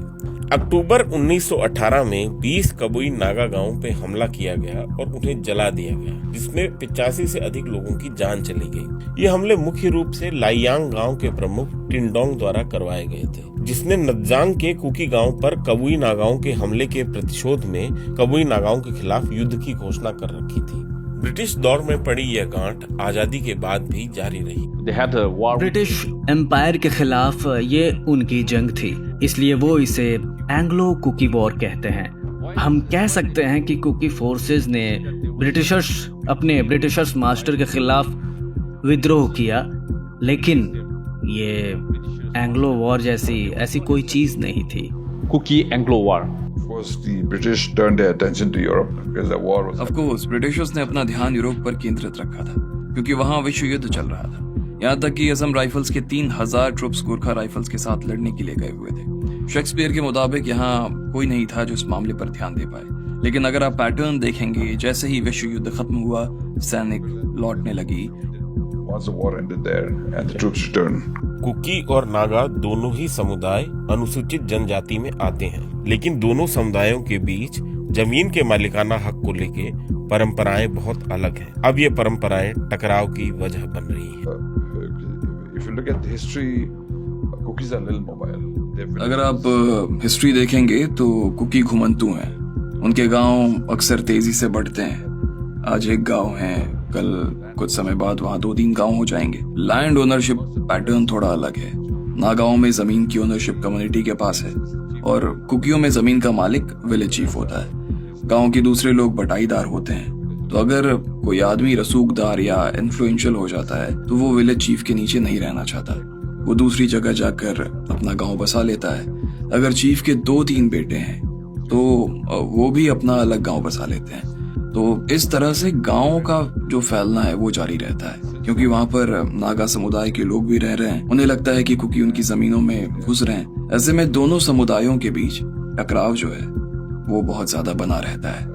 अक्टूबर 1918 में 20 कबुई नागा गांवों पे हमला किया गया और उन्हें जला दिया गया, जिसमें 85 से अधिक लोगों की जान चली गई। ये हमले मुख्य रूप से लाइयांग गांव के प्रमुख टिंडोंग द्वारा करवाए गए थे, जिसने नदजांग के कुकी गांव पर कबुई नागाओं के हमले के प्रतिशोध में कबुई नागाओं के खिलाफ युद्ध की घोषणा कर रखी थी। ब्रिटिश दौर में पड़ी यह गांठ आजादी के बाद भी जारी रही। ब्रिटिश एम्पायर के खिलाफ ये उनकी जंग थी, इसलिए वो इसे एंग्लो कुकी वॉर कहते हैं। हम कह सकते हैं कि कुकी फोर्सेस ने अपने ब्रिटिशर्स मास्टर के खिलाफ विद्रोह किया, लेकिन ये एंग्लो वॉर जैसी ऐसी कोई चीज नहीं थी। Kuki Anglo War. Of course, the British turned their attention to Europe because the war was. Of course, Britishers ने अपना ध्यान यूरोप पर केंद्रित रखा था, क्योंकि वहाँ विश्व युद्ध चल रहा था। यहाँ तक कि असम राइफल्स के 3000 ट्रुप्स गोरखा राइफल्स के साथ लड़ने के लिए गए हुए थे। शेक्सपियर के मुताबिक यहाँ कोई नहीं था जो इस मामले पर ध्यान दे पाए, लेकिन अगर आप पैटर्न देखेंगे, जैसे ही विश्व युद्ध खत्म हुआ, सैनिक लौटने लगी। Once the war ended there and the troops returned. Kuki और नागा दोनों ही समुदाय अनुसूचित जनजाति में आते हैं, लेकिन दोनों समुदायों के बीच जमीन के मालिकाना हक को लेके परंपराएं बहुत अलग हैं। अब ये परंपराएं टकराव की वजह बन रही हैं। If you look at history, cookies are a little mobile. अगर आप हिस्ट्री देखेंगे तो कुकी घुमंतू हैं। उनके गांव अक्सर तेजी से बढ़ते हैं। आज एक गांव है, कल कुछ समय बाद वहाँ 2-3 गांव हो जाएंगे। लैंड ओनरशिप पैटर्न थोड़ा अलग है। नागाओं में जमीन की ओनरशिप कम्युनिटी के पास है और कुकियों में जमीन का मालिक विलेज चीफ होता है। गांव के दूसरे लोग बटाईदार होते हैं। तो अगर कोई आदमी रसूखदार या इन्फ्लुएंशियल हो जाता है तो वो विलेज चीफ के नीचे नहीं रहना चाहता, वो दूसरी जगह जाकर अपना गाँव बसा लेता है। अगर चीफ के 2-3 बेटे हैं तो वो भी अपना अलग गाँव बसा लेते हैं। तो इस तरह से गांवों का जो फैलना है वो जारी रहता है, क्योंकि वहाँ पर नागा समुदाय के लोग भी रह रहे हैं। उन्हें लगता है कि कुकी उनकी जमीनों में घुस रहे हैं। ऐसे में दोनों समुदायों के बीच टकराव जो है वो बहुत ज्यादा बना रहता है।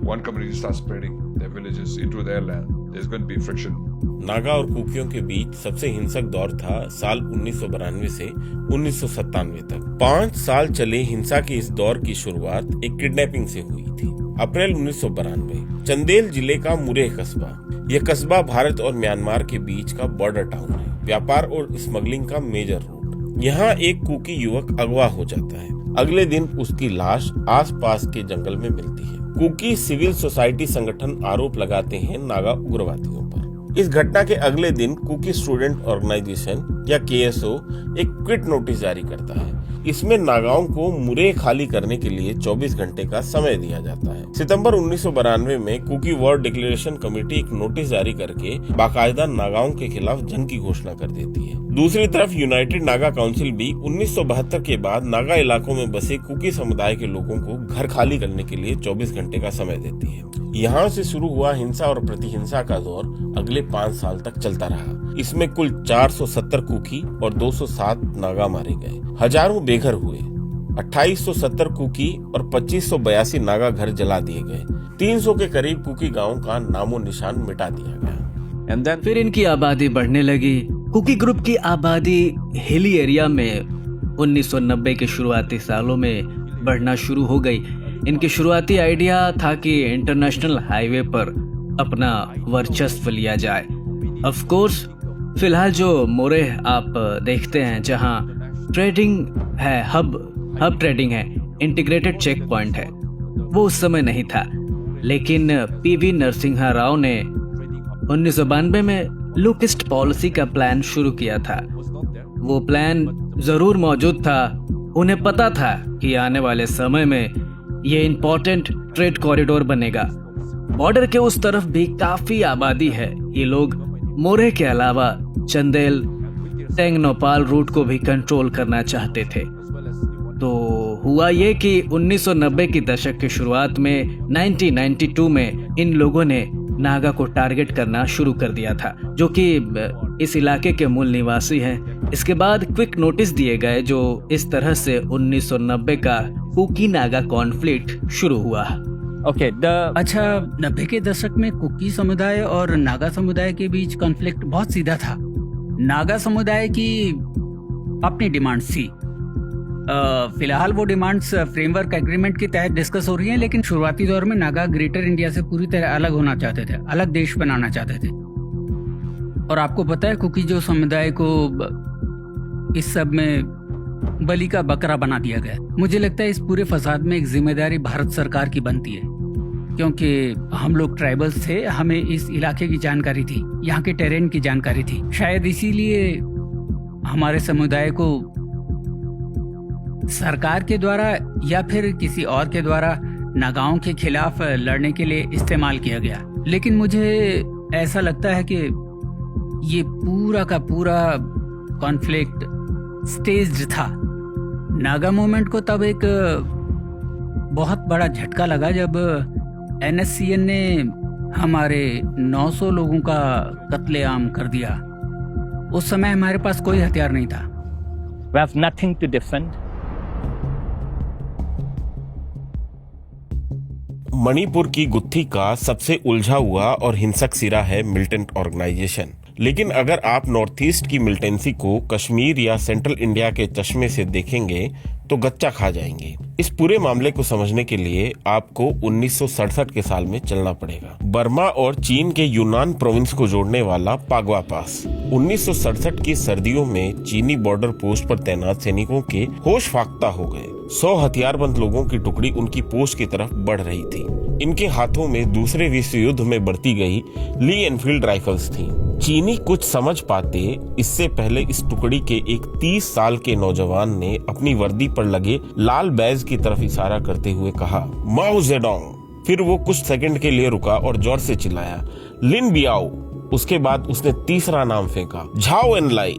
One community starts spreading their villages into their land. There's going to be friction. Naga और कुकियों के बीच सबसे हिंसक दौर था साल 1992 से 1997 तक। 5 साल चले हिंसा की इस दौर की शुरुआत एक किडनैपिंग से हुई थी। अप्रैल 1992 चंदेल जिले का मुरेह कस्बा। यह कस्बा भारत और म्यांमार के बीच का बॉर्डर टाउन है, व्यापार और स्मगलिंग का मेजर रूट। यहाँ एक कुकी युवक अगवा हो जाता है। अगले दिन उसकी लाश आसपास के जंगल में मिलती है। कुकी सिविल सोसाइटी संगठन आरोप लगाते हैं नागा उग्रवादियों पर। इस घटना के अगले दिन कुकी स्टूडेंट ऑर्गेनाइजेशन या केएसओ एक क्विट नोटिस जारी करता है। इसमें नागाओं को मुरे खाली करने के लिए 24 घंटे का समय दिया जाता है। सितंबर 1992 में कुकी वॉर डिक्लेरेशन कमेटी एक नोटिस जारी करके बाकायदा नागाओं के खिलाफ जंग की घोषणा कर देती है। दूसरी तरफ यूनाइटेड नागा काउंसिल भी 1972 के बाद नागा इलाकों में बसे कुकी समुदाय के लोगों को घर खाली करने के लिए 24 घंटे का समय देती है। यहाँ से शुरू हुआ हिंसा और प्रतिहिंसा का दौर अगले 5 साल तक चलता रहा। इसमें कुल 470 कुकी और 207 नागा मारे गए, हजारों बेघर हुए। 2870 कुकी और 2582 नागा घर जला दिए गए। 300 के करीब कुकी गांवों का नामो निशान मिटा दिया गया। फिर इनकी आबादी बढ़ने लगी। कुकी ग्रुप की आबादी हिली एरिया में 1990 के शुरुआती सालों में बढ़ना शुरू हो गई। इनकी शुरुआती आइडिया था कि इंटरनेशनल हाईवे पर अपना वर्चस्व लिया जाए। ऑफ कोर्स फिलहाल जो मोरेह आप देखते हैं, जहां ट्रेडिंग है, हब ट्रेडिंग है, इंटीग्रेटेड चेक पॉइंट है, वो उस समय नहीं था। लेकिन पीवी नरसिंहा राव ने 1992 में लुक-ईस्ट पॉलिसी का प्लान शुरू किया था। वो प्लान जरूर मौजूद था। उन्हें पता था कि आने वाले समय में ये इम्पोर्टेंट ट्रेड कॉरिडोर बनेगा। बॉर्डर के उस तरफ भी काफी आबादी है। ये लोग मोरेह के अलावा चंदेल टेंगनोपाल रूट को भी कंट्रोल करना चाहते थे। तो हुआ ये कि 1990 की दशक के शुरुआत में 1992 में इन लोगों ने नागा को टारगेट करना शुरू कर दिया था, जो कि इस इलाके के मूल निवासी हैं। इसके बाद क्विक नोटिस दिए गए, जो इस तरह से 1990 का कुकी नागा कॉन्फ्लिक्ट शुरू हुआ। अच्छा, 90 के दशक में कुकी समुदाय और नागा समुदाय के बीच कॉन्फ्लिक्ट बहुत सीधा था। नागा समुदाय की अपनी डिमांड्स थी। फिलहाल वो डिमांड्स फ्रेमवर्क एग्रीमेंट के तहत डिस्कस हो रही हैं, लेकिन शुरुआती दौर में नागा ग्रेटर इंडिया से पूरी तरह अलग होना चाहते थे, अलग देश बनाना चाहते थे। और आपको पता है, कुकी जो समुदाय को इस सब में बलि का बकरा बना दिया गया। मुझे लगता है इस पूरे फसाद में एक जिम्मेदारी भारत सरकार की बनती है, क्योंकि हम लोग ट्राइबल्स थे, हमें इस इलाके की जानकारी थी, यहाँ के टेरेन की जानकारी थी। शायद इसीलिए हमारे समुदाय को सरकार के द्वारा या फिर किसी और के द्वारा नागाओं के खिलाफ लड़ने के लिए इस्तेमाल किया गया। लेकिन मुझे ऐसा लगता है कि ये पूरा का पूरा कॉन्फ्लिक्ट स्टेज्ड था। नागा मूवमेंट को तब एक बहुत बड़ा झटका लगा जब NSCN ने हमारे 900 लोगों का कत्लेआम कर दिया। उस समय हमारे पास कोई हथियार नहीं था। We have nothing to defend. Manipur की गुत्थी का सबसे उलझा हुआ और हिंसक सिरा है मिलिटेंट ऑर्गेनाइजेशन। लेकिन अगर आप नॉर्थ ईस्ट की मिलिटेंसी को कश्मीर या सेंट्रल इंडिया के चश्मे से देखेंगे तो गच्चा खा जाएंगे। इस पूरे मामले को समझने के लिए आपको 1967 के साल में चलना पड़ेगा। बर्मा और चीन के यूनान प्रोविंस को जोड़ने वाला पागवा पास। 1967 की सर्दियों में चीनी बॉर्डर पोस्ट पर तैनात सैनिकों के होश फाख्ता हो गए। 100 हथियारबंद लोगों की टुकड़ी उनकी पोस्ट की तरफ बढ़ रही थी। इनके हाथों में दूसरे विश्व युद्ध में बढ़ती गई ली एनफील्ड राइफल्स थी। चीनी कुछ समझ पाते इससे पहले इस टुकड़ी के एक 30 साल के नौजवान ने अपनी वर्दी पर लगे लाल बैज की तरफ इशारा करते हुए कहा, माओ जेडोंग। फिर वो कुछ सेकंड के लिए रुका और जोर से चिल्लाया, लिन बियाओ। उसके बाद उसने तीसरा नाम फेंका, झाओ एनलाई।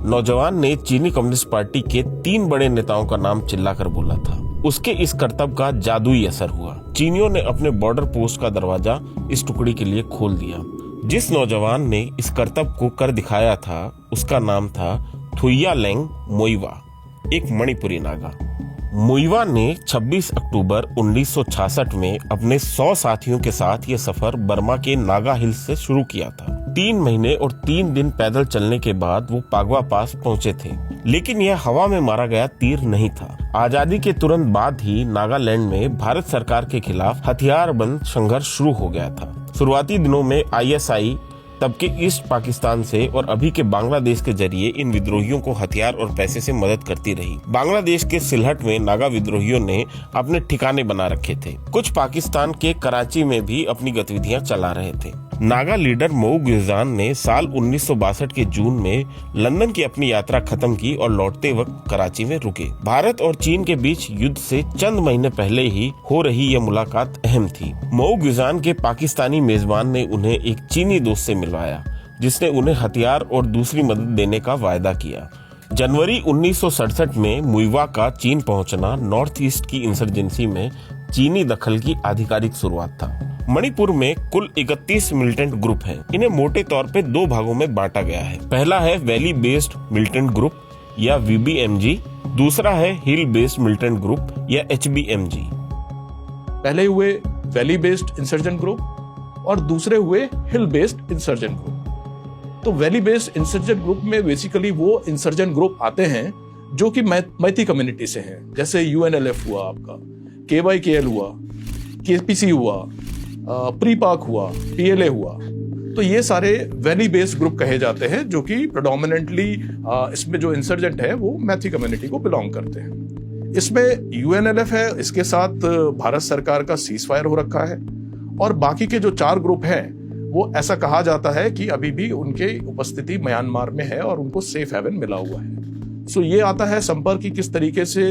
नौजवान ने चीनी कम्युनिस्ट पार्टी के 3 बड़े नेताओं का नाम चिल्लाकर बोला था। उसके इस करतब का जादुई असर हुआ। चीनियों ने अपने बॉर्डर पोस्ट का दरवाजा इस टुकड़ी के लिए खोल दिया। जिस नौजवान ने इस करतब को कर दिखाया था उसका नाम था थुइया लेंग मोइवा, एक मणिपुरी नागा। मोइवा ने 26 अक्टूबर 1966 में अपने 100 साथियों के साथ ये सफर बर्मा के नागा हिल्स से शुरू किया था। 3 महीने और 3 दिन पैदल चलने के बाद वो पागवा पास पहुंचे थे। लेकिन यह हवा में मारा गया तीर नहीं था। आजादी के तुरंत बाद ही नागालैंड में भारत सरकार के खिलाफ हथियारबंद संघर्ष शुरू हो गया था। शुरुआती दिनों में ISI तब के ईस्ट पाकिस्तान से और अभी के बांग्लादेश के जरिए इन विद्रोहियों को हथियार और पैसे से मदद करती रही। बांग्लादेश के सिलहट में नागा विद्रोहियों ने अपने ठिकाने बना रखे थे। कुछ पाकिस्तान के कराची में भी अपनी गतिविधियां चला रहे थे। नागा लीडर मोऊ गुइजान ने साल 1962 के जून में लंदन की अपनी यात्रा खत्म की और लौटते वक्त कराची में रुके। भारत और चीन के बीच युद्ध से चंद महीने पहले ही हो रही यह मुलाकात अहम थी। मोऊ गुइजान के पाकिस्तानी मेजबान ने उन्हें एक चीनी दोस्त से मिलवाया, जिसने उन्हें हथियार और दूसरी मदद देने का वायदा किया। जनवरी 1967 में मुइवा का चीन पहुंचना नॉर्थ ईस्ट की इंसर्जेंसी में चीनी दखल की आधिकारिक शुरुआत था। मणिपुर में कुल 31 मिलिटेंट ग्रुप हैं। इन्हें मोटे तौर पे 2 भागों में बांटा गया है। पहला है वैली बेस्ड मिलिटेंट ग्रुप या VBMG, दूसरा है हिल बेस्ड मिलिटेंट ग्रुप या HBMG। पहले हुए वैली बेस्ड इंसर्जेंट ग्रुप और दूसरे हुए हिल बेस्ड इंसर्जेंट ग्रुप। तो वैली बेस्ड इंसर्जेंट ग्रुप में बेसिकली वो इंसर्जेंट ग्रुप आते हैं जो कि मैती कम्युनिटी से हैं, जैसे UNLF हुआ, आपका KYKL हुआ, KPC हुआ, प्रीपाक हुआ, PLA हुआ। तो ये सारे वैली बेस्ड ग्रुप कहे जाते हैं, जो कि प्रेडोमिनेंटली इसमें जो इंसर्जेंट है वो मैथी कम्युनिटी को बिलोंग करते हैं। इसमें UNLF है, इसके साथ भारत सरकार का सीज फायर हो रखा है, और बाकी के जो 4 ग्रुप हैं वो ऐसा कहा जाता है कि अभी भी उनके उपस्थिति म्यांमार में है और उनको सेफ हेवन मिला हुआ है। सो ये आता है संपर्क की किस तरीके से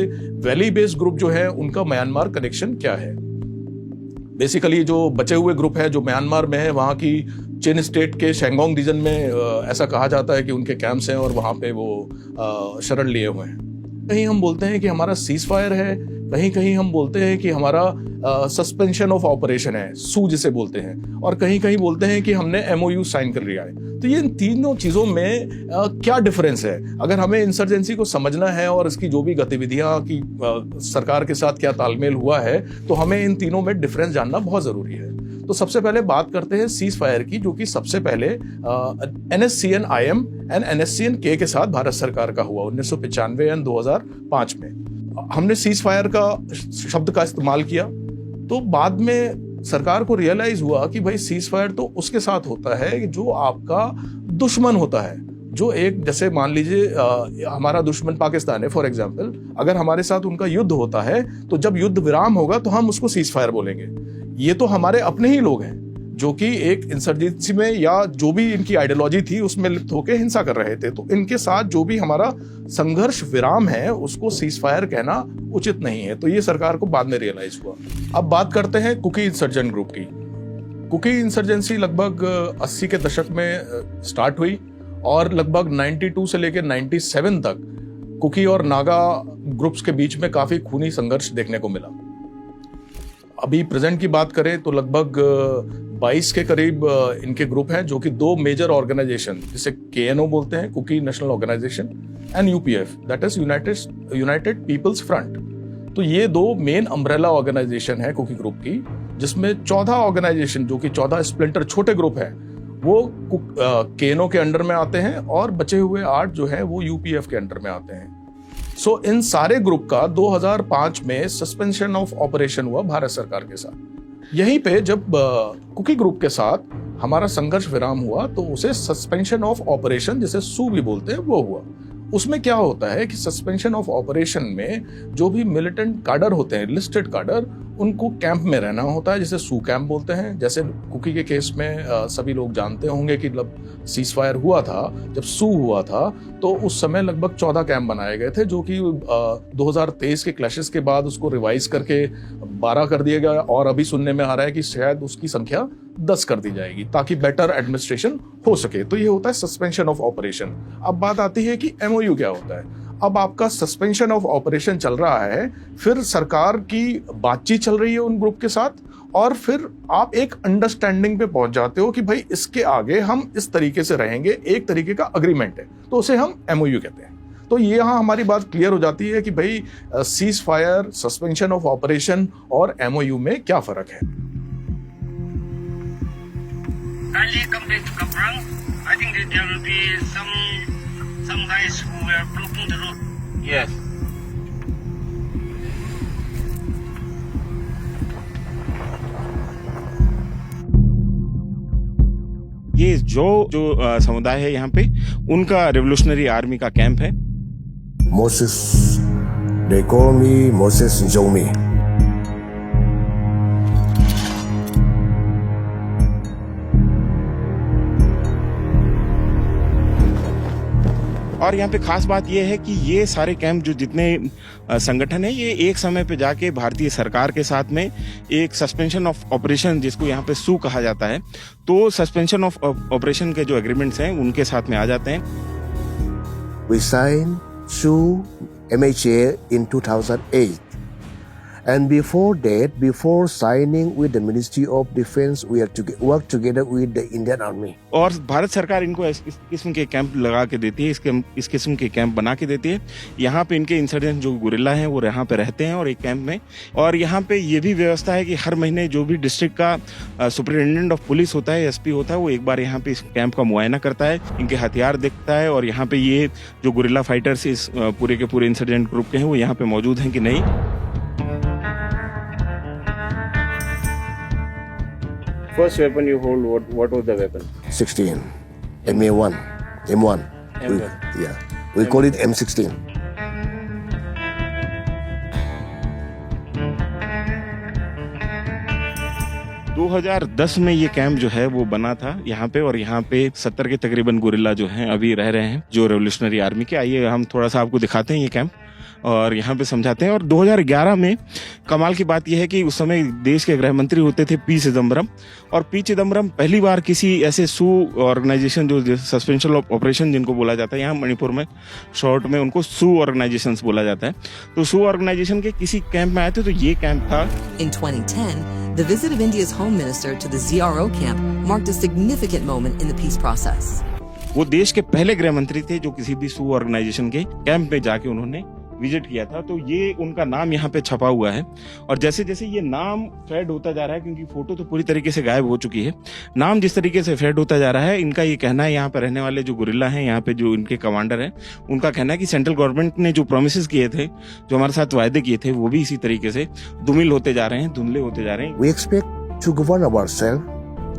वैली बेस्ड ग्रुप जो है उनका म्यांमार कनेक्शन क्या है। बेसिकली जो बचे हुए ग्रुप है जो म्यांमार में है, वहाँ की चिन स्टेट के शेंगोंग रीजन में ऐसा कहा जाता है कि उनके कैंप्स हैं और वहाँ पे वो शरण लिए हुए हैं। कहीं हम बोलते हैं कि हमारा सीज फायर है, कहीं कहीं हम बोलते हैं कि हमारा सस्पेंशन ऑफ ऑपरेशन है, सू जिसे बोलते हैं, और कहीं कहीं बोलते हैं कि हमने MOU साइन कर लिया है। तो ये इन तीनों चीज़ों में क्या डिफरेंस है? अगर हमें इंसर्जेंसी को समझना है और इसकी जो भी गतिविधियां की सरकार के साथ क्या तालमेल हुआ है, तो हमें इन तीनों में डिफरेंस जानना बहुत ज़रूरी है। तो सबसे पहले बात करते हैं सीज फायर की, जो कि सबसे पहले NSCN-IM एंड NSCN-K के साथ भारत सरकार का हुआ 1995 एंड 2005 में। हमने सीज फायर का शब्द का इस्तेमाल किया, तो बाद में सरकार को रियलाइज हुआ कि भाई सीज फायर तो उसके साथ होता है जो आपका दुश्मन होता है, जो एक, जैसे मान लीजिए हमारा दुश्मन पाकिस्तान है फॉर एग्जांपल, अगर हमारे साथ उनका युद्ध होता है तो जब युद्ध विराम होगा तो हम उसको सीज फायर बोलेंगे। ये तो हमारे अपने ही लोग हैं जो कि एक इंसर्जेंसी में या जो भी इनकी आइडियोलॉजी थी उसमें लिप्त होकर हिंसा कर रहे थे, तो इनके साथ जो भी हमारा संघर्ष विराम है उसको सीज फायर कहना उचित नहीं है। तो ये सरकार को बाद में रियलाइज हुआ। अब बात करते हैं कुकी इंसर्जेंट ग्रुप की। कुकी इंसर्जेंसी लगभग 80 के दशक में स्टार्ट हुई और लगभग 92 से लेकर 97 तक कुकी और नागा ग्रुप्स के बीच में काफी खूनी संघर्ष देखने को मिला। अभी प्रेजेंट की बात करें तो लगभग 22 के करीब इनके ग्रुप हैं, जो कि दो मेजर ऑर्गेनाइजेशन, जिसे KNO बोलते हैं, Kuki national organisation, and UPF, that is united people's front. तो ये दो मेन अम्ब्रेला ऑर्गेनाइजेशन है कुकी ग्रुप की, जिसमें 14 ऑर्गेनाइजेशन, जो कि 14 स्प्लिंटर छोटे ग्रुप हैं, वो KNO के अंडर में आते हैं, और बचे हुए 8 जो है वो UPF के अंडर में आते हैं। सो इन सारे ग्रुप का 2005 में सस्पेंशन ऑफ ऑपरेशन हुआ भारत सरकार के साथ। यहीं पे जब कुकी ग्रुप के साथ हमारा संघर्ष विराम हुआ तो उसे सस्पेंशन ऑफ ऑपरेशन, जिसे सू भी बोलते हैं, वो हुआ। उसमें क्या होता है कि सस्पेंशन ऑफ ऑपरेशन में जो भी मिलिटेंट काडर होते हैं, लिस्टेड काडर, उनको कैंप में रहना होता है, जिसे सू कैंप बोलते हैं। जैसे कुकी के केस में सभी लोग जानते होंगे कि जब सीज फायर हुआ था, जब सू हुआ था, तो उस समय लगभग 14 कैंप बनाए गए थे, जो कि 2023 के क्लैशेस के बाद उसको रिवाइज करके 12 कर दिया गया, और अभी सुनने में आ रहा है कि शायद उसकी संख्या 10 कर दी जाएगी ताकि बेटर एडमिनिस्ट्रेशन हो सके। तो ये होता है सस्पेंशन ऑफ ऑपरेशन। अब बात आती है कि MOU क्या होता है। अब आपका सस्पेंशन ऑफ ऑपरेशन चल रहा है, फिर सरकार की बातचीत चल रही है उन ग्रुप के साथ, और फिर आप एक अंडरस्टैंडिंग पे पहुंच जाते हो कि भाई इसके आगे हम इस तरीके से रहेंगे, एक तरीके का अग्रीमेंट है, तो उसे हम MOU कहते हैं। तो ये यहाँ हमारी बात क्लियर हो जाती है कि भाई cease fire, suspension of operation और MOU में क्या फर्क है। Kindly come back to Kaprang. I think that there will be some guys who were blocking the road. Yes. ये जो समुदाय है यहाँ पे, उनका रेवोल्यूशनरी आर्मी का कैंप है। Moses, they call me Moses Njomi. और यहाँ पे खास बात यह है कि ये सारे कैंप, जो जितने संगठन है, ये एक समय पे जाके भारतीय सरकार के साथ में एक सस्पेंशन ऑफ ऑपरेशन, जिसको यहाँ पे सू कहा जाता है, तो सस्पेंशन ऑफ ऑपरेशन के जो एग्रीमेंट्स हैं उनके साथ में आ जाते हैं। We signed SU MHA in 2008. And before that, before signing with the Ministry of Defense, we have to work together with the Indian Army. और भारत सरकार इनको इस किस्म के कैंप लगा के देती है, इस किस्म के कैंप बना के देती है। यहाँ पे इनके इंसर्जेंट जो गुरिल्ला हैं वो यहाँ पे रहते हैं और एक कैंप में। और यहाँ पे ये भी व्यवस्था है कि हर महीने जो भी डिस्ट्रिक्ट का सुपरिटेंडेंट ऑफ पुलिस होता है, SP होता है, वो एक बार यहाँ पे इस कैंप का मुआयना करता है, इनके हथियार देखता है, और यहाँ पे ये जो गुरिल्ला फाइटर्स इस पूरे के पूरे इंसर्जेंट ग्रुप के हैं वो यहाँ पे मौजूद हैं कि नहीं। First weapon you hold, what was the weapon? 16, M1. We call it M16. दो 2010 में ये कैंप जो है वो बना था यहाँ पे, और यहाँ पे 70 के तकरीबन गुरिल्ला जो हैं अभी रह रहे हैं, जो रेवोल्यूशनरी आर्मी के। आइए हम थोड़ा सा आपको दिखाते हैं ये कैंप। और यहाँ पे समझाते हैं। और 2011 में कमाल की बात यह है कि उस समय देश के गृह मंत्री होते थे पी चिदम्बरम, और पी चिदम्बरम पहली बार किसी ऐसे सू ऑर्गेनाइजेशन, जो सस्पेंशन ऑफ ऑपरेशन जिनको बोला जाता है यहाँ मणिपुर में शॉर्ट में उनको सू ऑर्गेनाइजेशन बोला जाता है, तो सू ऑर्गेनाइजेशन के किसी कैंप में आए थे। तो ये कैंप था। In 2010, the visit of India's home minister to the ZRO camp marked a significant moment in the peace process. वो देश के पहले गृह मंत्री थे जो किसी भी सू ऑर्गेनाइजेशन के कैंप में जाके उन्होंने विजिट किया था। तो ये उनका नाम यहाँ पे छपा हुआ है, और जैसे जैसे ये नाम फेड होता जा रहा है, क्योंकि फोटो तो पूरी तरीके से गायब हो चुकी है, नाम जिस तरीके से फेड होता जा रहा है, इनका ये कहना है, यहाँ पे रहने वाले जो गुरिल्ला हैं, यहाँ पे जो इनके कमांडर हैं, उनका कहना है कि सेंट्रल गवर्नमेंट ने जो प्रोमिस किए थे, जो हमारे साथ वायदे किए थे, वो भी इसी तरीके से धूमिल होते जा रहे हैं, धुंधले होते जा रहे हैं। We expect to govern ourselves.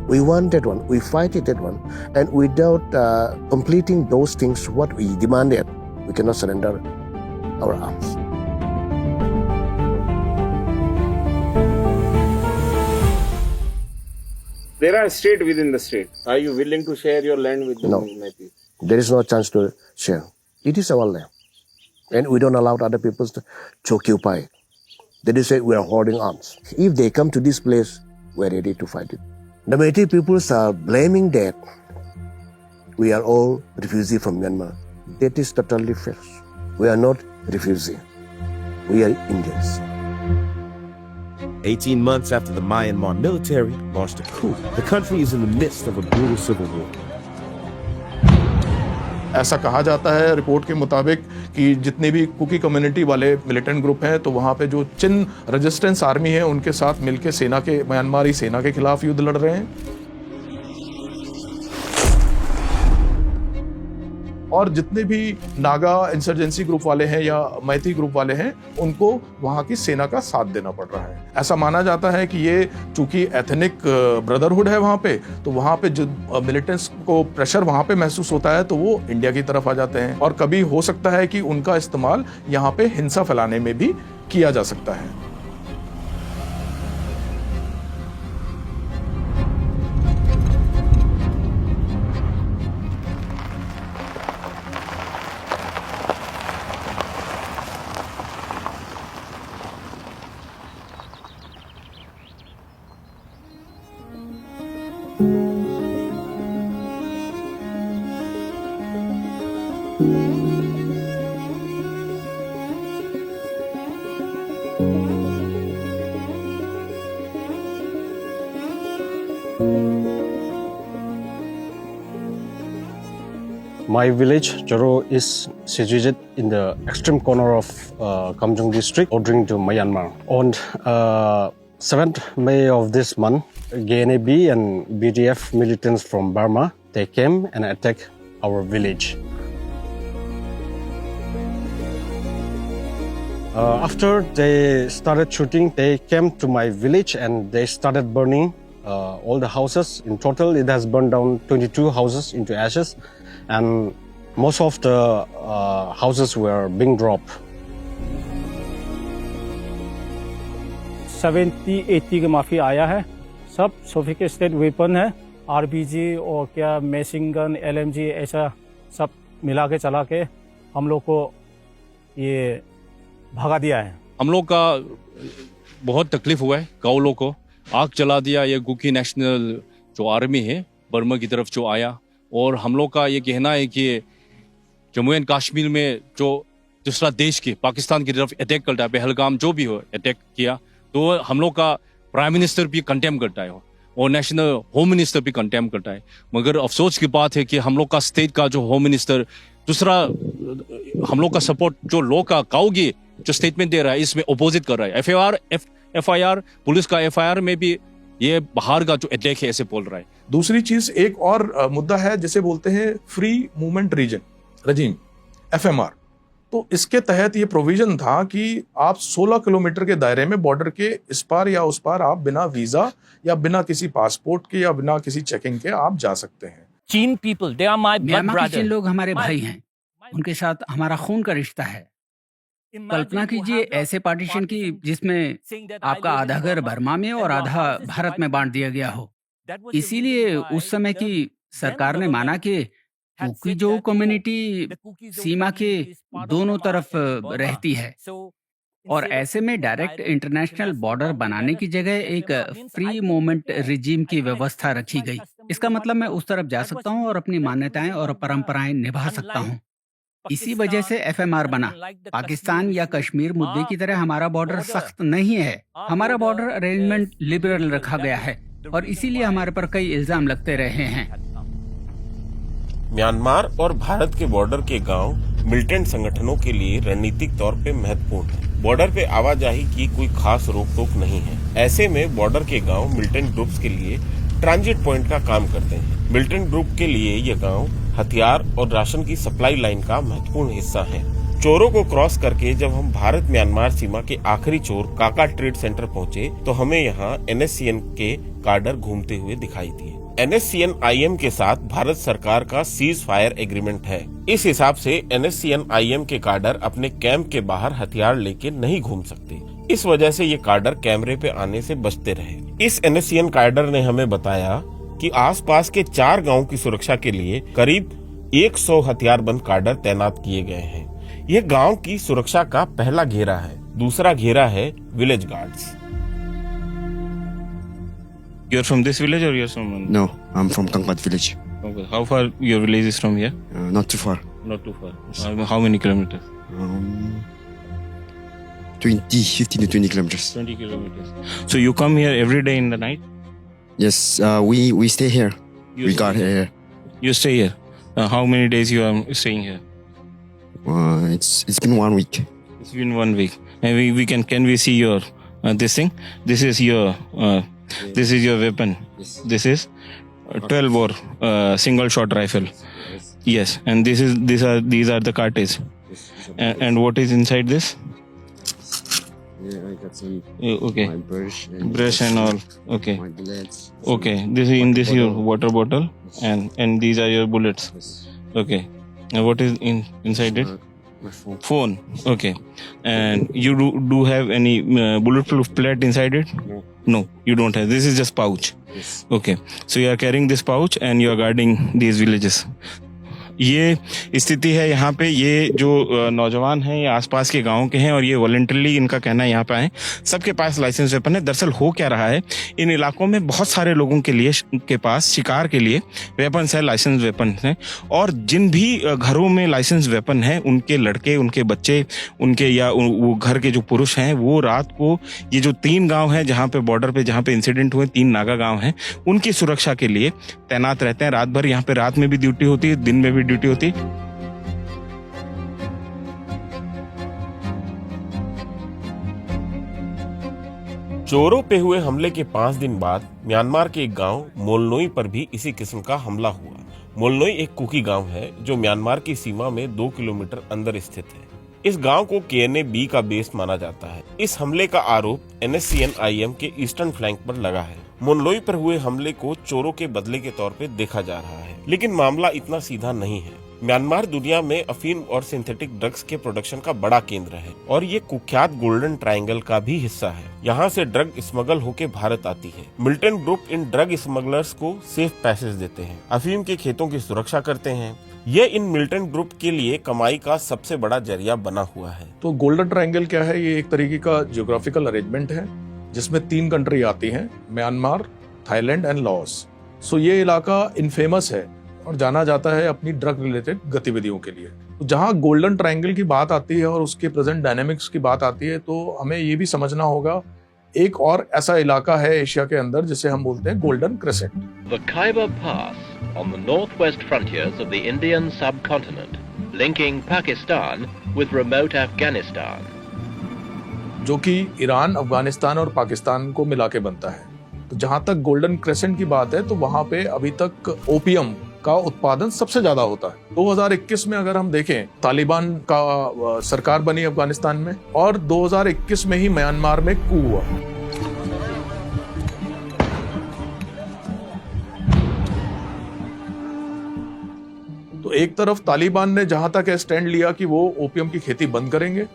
We want that one. We fight it that one. And without completing those things, what we demanded, we cannot surrender our arms. There are states within the state. Are you willing to share your land with the No. Metis? There is no chance to share. It is our land. And we don't allow other people to occupy it. They just say we are holding arms. If they come to this place, we are ready to fight it. The Metis peoples are blaming that we are all refugees from Myanmar. That is totally false. We are not refugees. We are Indians. 18 months after the Myanmar military launched a coup, the country is in the midst of a brutal civil war. ऐसा कहा जाता है report के मुताबिक कि जितने भी cookie community वाले मिलिटेंट ग्रुप हैं, तो वहाँ पे जो चिन रेजिस्टेंस आर्मी है उनके साथ मिलके म्यांमारी सेना के खिलाफ युद्ध लड़ रहे हैं। और जितने भी नागा इंसर्जेंसी ग्रुप वाले हैं या मैती ग्रुप वाले हैं, उनको वहाँ की सेना का साथ देना पड़ रहा है। ऐसा माना जाता है कि ये चूंकि एथनिक ब्रदरहुड है वहाँ पे, तो वहाँ पे जो मिलिटेंट्स को प्रेशर वहाँ पे महसूस होता है, तो वो इंडिया की तरफ आ जाते हैं। और कभी हो सकता है कि उनका इस्तेमाल यहाँ पे हिंसा फैलाने में भी किया जा सकता है। My village, Joro, is situated in the extreme corner of Kamjong district, bordering to Myanmar. On 7th May of this month, GNAB and BDF militants from Burma, they came and attacked our village. After they started shooting, they came to my village and they started burning all the houses. In total, it has burned down 22 houses into ashes, and most of the houses were being dropped. 70-80 के माफी आया है, सब sophisticated weapon है, RPG और क्या machine gun, LMG, ऐसा सब मिला के चला के हम लोग को ये भगा दिया है। हम लोग का बहुत तकलीफ हुआ है, गाँव लोग को आग चला दिया। ये कुकी नेशनल जो आर्मी है बर्मा की तरफ जो आया, और हम लोग का ये कहना है कि जम्मू एंड कश्मीर में जो दूसरा देश के पाकिस्तान की तरफ अटैक करता है, पहलगाम जो भी हो अटैक किया, तो हम लोग का प्राइम मिनिस्टर भी कंटेम करता है और नेशनल होम मिनिस्टर भी कंटेम करता है। मगर अफसोस की बात है कि हम लोग का स्टेट का जो होम मिनिस्टर दूसरा हम लोग का सपोर्ट जो लोग का गाँव जो स्टेटमेंट दे रहा है इसमें अपोजिट कर रहा है। एफआईआर पुलिस का एफआईआर में भी ये बाहर का जो अटैक है ऐसे बोल रहा है। दूसरी चीज एक और मुद्दा है जिसे बोलते हैं फ्री मूवमेंट रजीम एफएमआर। तो इसके तहत ये प्रोविजन था कि आप 16 किलोमीटर के दायरे में बॉर्डर के इस पार या उस पार आप बिना वीजा या बिना किसी पासपोर्ट के या बिना किसी चेकिंग के आप जा सकते हैं। Chin people, they are my blood brother. Chin लोग हमारे भाई हैं, उनके साथ हमारा खून का रिश्ता है। कल्पना कीजिए ऐसे पार्टीशन की जिसमें आपका आधा घर बर्मा में और आधा भारत में बांट दिया गया हो। इसीलिए उस समय की सरकार ने माना कि कुकीजो कम्युनिटी सीमा के दोनों तरफ रहती है और ऐसे में डायरेक्ट इंटरनेशनल बॉर्डर बनाने की जगह एक फ्री मूवमेंट रिजीम की व्यवस्था रखी गई। इसका मतलब मैं उस तरफ जा सकता हूं और अपनी मान्यताएं और परंपराएं निभा सकता हूं। इसी वजह से एफएमआर बना। पाकिस्तान या कश्मीर मुद्दे की तरह हमारा बॉर्डर सख्त नहीं है। हमारा बॉर्डर अरेंजमेंट लिबरल रखा गया है और इसीलिए हमारे पर कई इल्जाम लगते रहे हैं। म्यांमार और भारत के बॉर्डर के गांव मिलिटेंट संगठनों के लिए रणनीतिक तौर पे महत्वपूर्ण है। बॉर्डर पे आवाजाही की कोई खास रोक टोक नहीं है। ऐसे में बॉर्डर के गांव मिलिटेंट ग्रुप्स के लिए ट्रांजिट पॉइंट का काम करते हैं। मिलिटेंट ग्रुप के लिए ये गांव हथियार और राशन की सप्लाई लाइन का महत्वपूर्ण हिस्सा है। चोरों को क्रॉस करके जब हम भारत म्यांमार सीमा के आखिरी चोर काका ट्रेड सेंटर पहुंचे तो हमें यहाँ NSCN के कार्डर घूमते हुए दिखाई दिए। NSCN-IM के साथ भारत सरकार का सीज फायर एग्रीमेंट है। इस हिसाब से NSCN-IM के कार्डर अपने कैंप के बाहर हथियार लेके नहीं घूम सकते। इस वजह से ये कार्डर कैमरे पे आने से बचते रहे। इस NSCN कार्डर ने हमें बताया कि आसपास के 4 गांवों की सुरक्षा के लिए करीब 100 हथियारबंद कार्डर तैनात किए गए हैं। यह गांव की सुरक्षा का पहला घेरा है। दूसरा घेरा है village guards. You're from this village or you're from? No, I'm from Kangpat village. Okay. How far your village is from here? Not too far. Not too far. How many kilometers? 15 to 20 kilometers. 20 kilometers. So you come here every day in the night? Yes, we stay here. We got here. You stay here. How many days you are staying here? It's been 1 week. It's been 1 week. And can we see your this thing? This is your weapon. Yes. This is 12 bore single shot rifle. Yes. And these are the cartridge. And what is inside this? Yeah, I got some. Okay. My Brush and all. Okay. My bullets. Okay. This your water bottle and these are your bullets. Yes. Okay. And what is inside it? My Phone. Okay. And you do have any bulletproof plate inside it? No, you don't have. This is just pouch. Yes. Okay. So you are carrying this pouch and you are guarding these villages. ये स्थिति है यहाँ पे। ये जो नौजवान हैं ये आसपास के गांव के हैं और ये वॉलंटरली इनका कहना है यहाँ पे आए। सबके पास लाइसेंस वेपन है। दरअसल हो क्या रहा है, इन इलाकों में बहुत सारे लोगों के पास शिकार के लिए वेपन्स है, लाइसेंस वेपन है। और जिन भी घरों में लाइसेंस वेपन है उनके लड़के, उनके बच्चे, उनके या वो घर के जो पुरुष हैं वो रात को ये जो 3 गाँव हैं जहाँ पे बॉर्डर पे जहाँ पे इंसिडेंट हुए 3 नागा गाँव हैं उनकी सुरक्षा के लिए तैनात रहते हैं। रात भर यहाँ पे रात में भी ड्यूटी होती है, दिन में भी ड्यूटी होती है। चोरों पे हुए हमले के 5 दिन बाद म्यांमार के एक गांव मोलनोई पर भी इसी किस्म का हमला हुआ। मोलनोई एक कुकी गांव है जो म्यांमार की सीमा में 2 किलोमीटर अंदर स्थित है। इस गांव को KNA-B का बेस माना जाता है। इस हमले का आरोप NSCN-IM के ईस्टर्न फ्लैंक पर लगा है। मोलनोई पर हुए हमले को चोरों के बदले के तौर पे देखा जा रहा है, लेकिन मामला इतना सीधा नहीं है। म्यांमार दुनिया में अफीम और सिंथेटिक ड्रग्स के प्रोडक्शन का बड़ा केंद्र है और ये कुख्यात गोल्डन ट्रायंगल का भी हिस्सा है। यहाँ से ड्रग स्मगल होके भारत आती है। Militant group in drug smugglers को सेफ पैसेज देते हैं, अफीम के खेतों की सुरक्षा करते हैं। ये इन मिलिटेंट ग्रुप के लिए कमाई का सबसे बड़ा जरिया बना हुआ है। तो गोल्डन ट्रायंगल क्या है? ये एक तरीके का जियोग्राफिकल अरेंजमेंट है जिसमें 3 कंट्री आती हैं, म्यांमार, थाईलैंड एंड लाओस। सो ये इलाका इनफेमस है और जाना जाता है अपनी ड्रग रिलेटेड गतिविधियों के लिए। तो जहाँ गोल्डन ट्रायंगल की बात आती है और उसके प्रेजेंट डायनेमिक्स की बात आती है तो हमें ये भी समझना होगा एक और ऐसा इलाका है एशिया के अंदर जिसे हम बोलते हैं golden crescent. The Khyber Pass on the northwest frontiers of the Indian subcontinent, linking Pakistan with remote Afghanistan. जो कि ईरान, अफगानिस्तान और पाकिस्तान को मिला के बनता है। तो जहाँ तक गोल्डन क्रेसेंट की बात है तो वहाँ पे अभी तक ओपियम का उत्पादन सबसे ज्यादा होता है। 2021 में अगर हम देखें, तालिबान का सरकार बनी अफगानिस्तान में और 2021 में ही म्यांमार में कू हुआ। तो एक तरफ तालिबान ने जहां तक स्टैंड लिया कि वो ओपियम की खेती बंद करेंगे,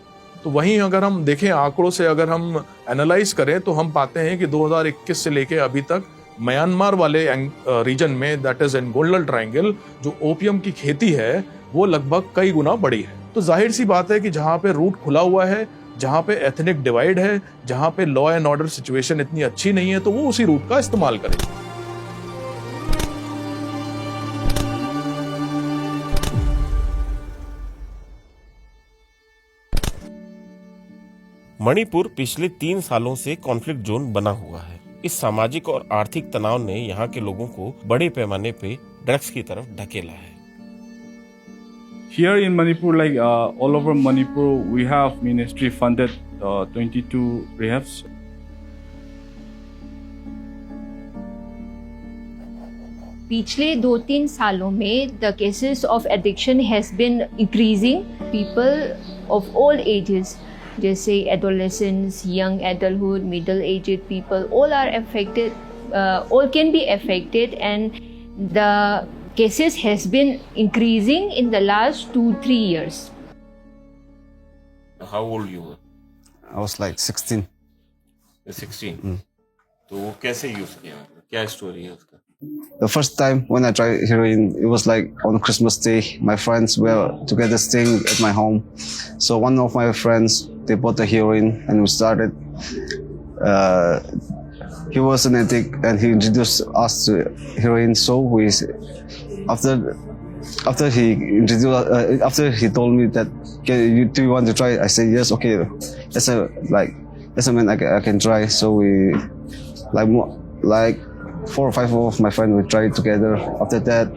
तो वहीं अगर हम देखें आंकड़ों से, अगर हम एनालाइज करें तो हम पाते हैं कि 2021 से लेके अभी तक म्यांमार वाले रीजन में, that is in golden triangle, जो ओपियम की खेती है वो लगभग कई गुना बढ़ी है। तो जाहिर सी बात है कि जहां पे रूट खुला हुआ है, जहां पे एथनिक डिवाइड है, जहां पे लॉ एंड ऑर्डर सिचुएशन इतनी अच्छी नहीं है, तो वो उसी रूट का इस्तेमाल करेंगे। मणिपुर पिछले 3 सालों से कॉन्फ्लिक्ट जोन बना हुआ है। इस सामाजिक और आर्थिक तनाव ने यहाँ के लोगों को बड़े पैमाने पे ड्रग्स की तरफ ढकेला है। Here in Manipur, like all over Manipur, we have ministry funded 22 rehabs. पिछले 2-3 सालों में the cases of addiction has been increasing. People of all ages, जैसे adolescents, young adulthood, middle-aged people, all are affected. All can be affected, and the cases has been increasing in the last 2-3 years. How old you were? I was like 16. 16. तो वो कैसे use किया? क्या story है उसका? The first time when I tried heroin, it was like on Christmas Day. My friends were together staying at my home. So one of my friends, they bought the heroin and we started. He was an addict and he introduced us to heroin. So we, after he introduced, after he told me that, do you want to try? I said yes. Okay, that's a man I can try. So we like 4 or 5 of my friends, we tried together. After that,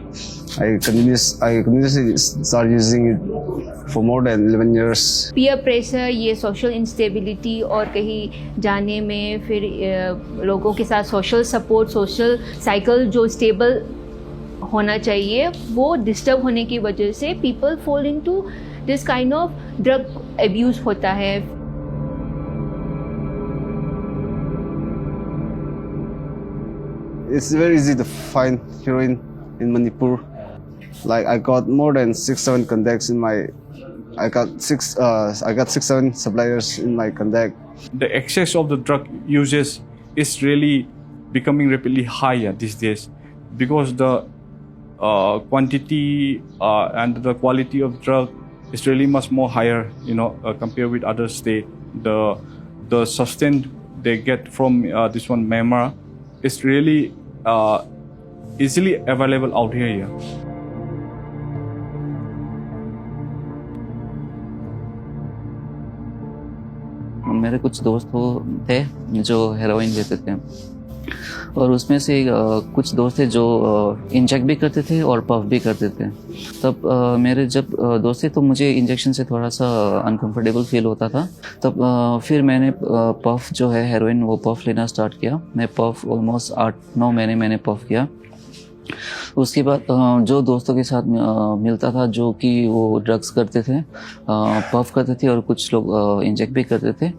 I continuously started using it for more than 11 years. Peer pressure, ये social instability और कहीं जाने में, फिर लोगों के साथ social support, social cycle जो stable होना चाहिए, वो disturb होने की वजह से people fall into this kind of drug abuse होता है। It's very easy to find heroin in Manipur. Like I got more than 6-7 contacts in my. I got 6-7 suppliers in my contact. The excess of the drug uses is really becoming rapidly higher these days because the quantity and the quality of drug is really much more higher, compared with other states. The substance they get from this one Myanmar is really easily available out here. मेरे कुछ दोस्त थे जो heroin लेते थे और उसमें से कुछ दोस्त थे जो इंजेक्ट भी करते थे और पफ भी करते थे। तब मेरे जब दोस्त थे तो मुझे इंजेक्शन से थोड़ा सा अनकंफर्टेबल फील होता था। तब फिर मैंने पफ जो है हेरोइन वो पफ लेना स्टार्ट किया। मैं पफ ऑलमोस्ट 8-9 महीने मैंने पफ किया। उसके बाद जो दोस्तों के साथ मिलता था जो कि वो ड्रग्स करते थे, पफ करते थे और कुछ लोग इंजेक्ट भी करते थे,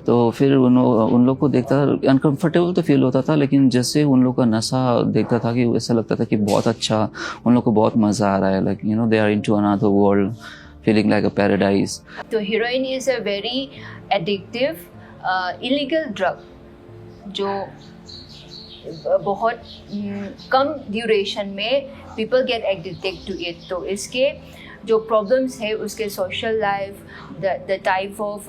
तो फिर उन लोग को देखता अनकंफर्टेबल तो फील होता था, लेकिन जैसे उन लोग का नशा देखता था कि ऐसा लगता था कि बहुत अच्छा, उन लोग को बहुत मज़ा आ रहा है, like they are into another world, feeling like a paradise. तो heroin is a very addictive illegal drug जो बहुत कम ड्यूरेशन में people get addicted to it. तो इसके जो प्रॉब्लम्स है उसके social life, the type of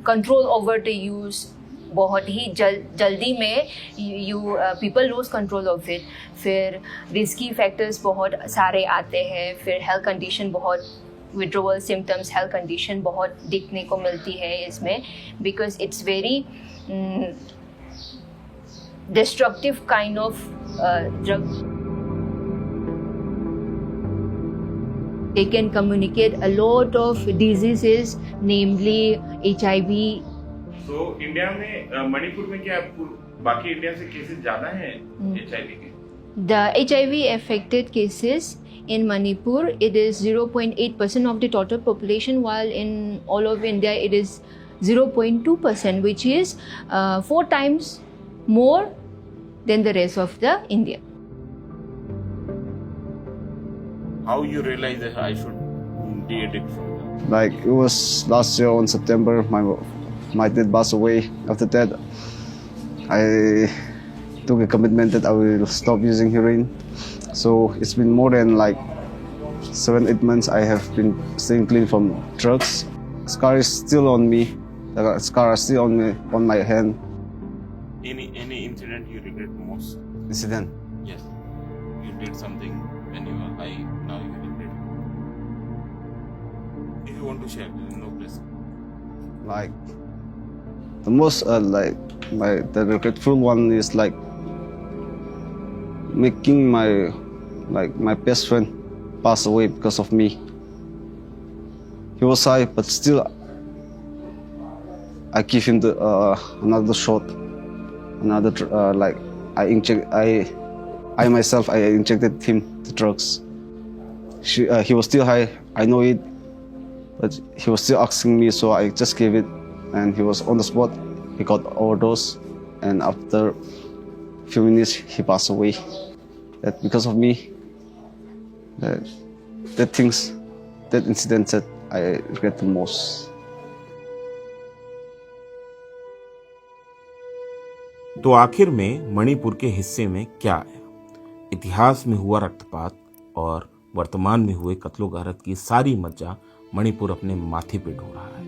control over the use, बहुत ही जल्दी में people lose control of it. फिर रिस्की फैक्टर्स बहुत सारे आते हैं। फिर हेल्थ कंडीशन बहुत, विड्रोवल सिम्टम्स, हेल्थ कंडीशन बहुत दिखने को मिलती है इसमें, because it's very destructive kind of drug. They can communicate a lot of diseases, namely HIV. So India में मणिपुर में क्या बाकी इंडिया से केसेस ज़्यादा हैं HIV के? The HIV affected cases in Manipur, it is 0.8% of the total population, while in all of India it is 0.2%, which is 4 times more than the rest of the India. How you realize that I should de-addict from that? Like it was last year on September, my dad passed away. After that, I took a commitment that I will stop using heroin. So it's been more than like 7-8 months I have been staying clean from drugs. Scar is still on me. The scar is still on my hand. Any incident you regret most? Incident? Yes. You did something when you were high, now you regret. If you want to share, there is no pressure. Like the most the regretful one is like making my best friend pass away because of me. He was high, but still I give him the another shot, I myself injected him the drugs. He was still high, I know it, but he was still asking me, so I just gave it, and he was on the spot. He got overdose, and after a few minutes he passed away. That because of me, that incident that I regret the most. तो आखिर में मणिपुर के हिस्से में क्या आया? इतिहास में हुआ रक्तपात और वर्तमान में हुए कत्लो गारत की सारी मज्जा मणिपुर अपने माथे पे ढो रहा है।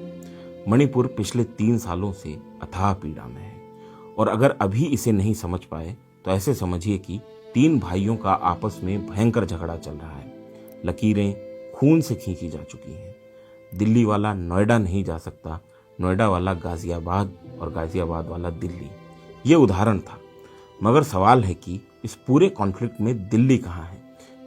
मणिपुर पिछले 3 सालों से अथाह पीड़ा में है, और अगर अभी इसे नहीं समझ पाए तो ऐसे समझिए कि 3 भाइयों का आपस में भयंकर झगड़ा चल रहा है। लकीरें खून से खींची जा चुकी हैं। दिल्ली वाला नोएडा नहीं जा सकता, नोएडा वाला गाजियाबाद और गाजियाबाद वाला दिल्ली, ये उदाहरण था। मगर सवाल है कि इस पूरे कॉन्फ्लिक्ट में दिल्ली कहाँ है?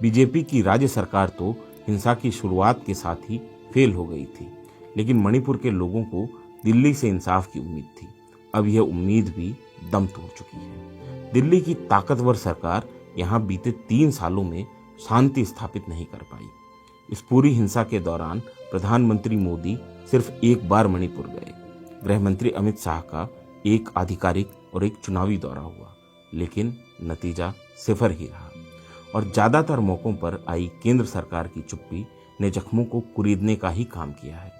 बीजेपी की राज्य सरकार तो हिंसा की शुरुआत के साथ ही फेल हो गई थी, लेकिन मणिपुर के लोगों को दिल्ली से इंसाफ की उम्मीद थी। अब यह उम्मीद भी दम तोड़ चुकी है। दिल्ली की ताकतवर सरकार यहाँ बीते 3 सालों में शांति स्थापित नहीं कर पाई। इस पूरी हिंसा के दौरान प्रधानमंत्री मोदी सिर्फ एक बार मणिपुर गए। गृह मंत्री अमित शाह का एक आधिकारिक और एक चुनावी दौरा हुआ, लेकिन नतीजा सिफर ही रहा। और ज़्यादातर मौक़ों पर आई केंद्र सरकार की चुप्पी ने जख्मों को कुरीदने का ही काम किया है।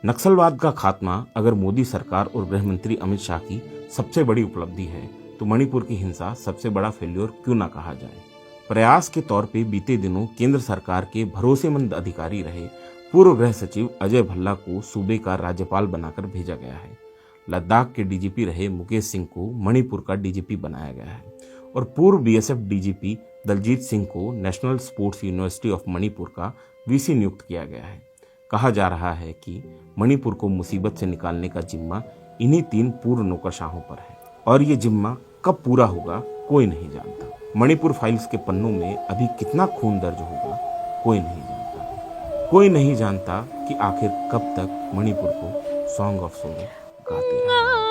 नक्सलवाद का खात्मा अगर मोदी सरकार और गृह मंत्री अमित शाह की सबसे बड़ी उपलब्धि है, तो मणिपुर की हिंसा सबसे बड़ा फेल्योर क्यों ना कहा जाए। प्रयास के तौर पे बीते दिनों केंद्र सरकार के भरोसेमंद अधिकारी रहे पूर्व गृह सचिव अजय भल्ला को सूबे का राज्यपाल बनाकर भेजा गया है। लद्दाख के डीजीपी रहे मुकेश सिंह को मणिपुर का डीजीपी बनाया गया है, और पूर्व बीएसएफ डीजीपी दलजीत सिंह को national sports university of Manipur का वीसी नियुक्त किया गया है। कहा जा रहा है कि मणिपुर को मुसीबत से निकालने का जिम्मा इन्हीं 3 पूर्व नौकरशाहों पर है, और ये जिम्मा कब पूरा होगा कोई नहीं जानता। मणिपुर फाइल्स के पन्नों में अभी कितना खून दर्ज होगा कोई नहीं जानता। कोई नहीं जानता कि आखिर कब तक मणिपुर को सॉन्ग ऑफ सोलो गाते रहेंगे।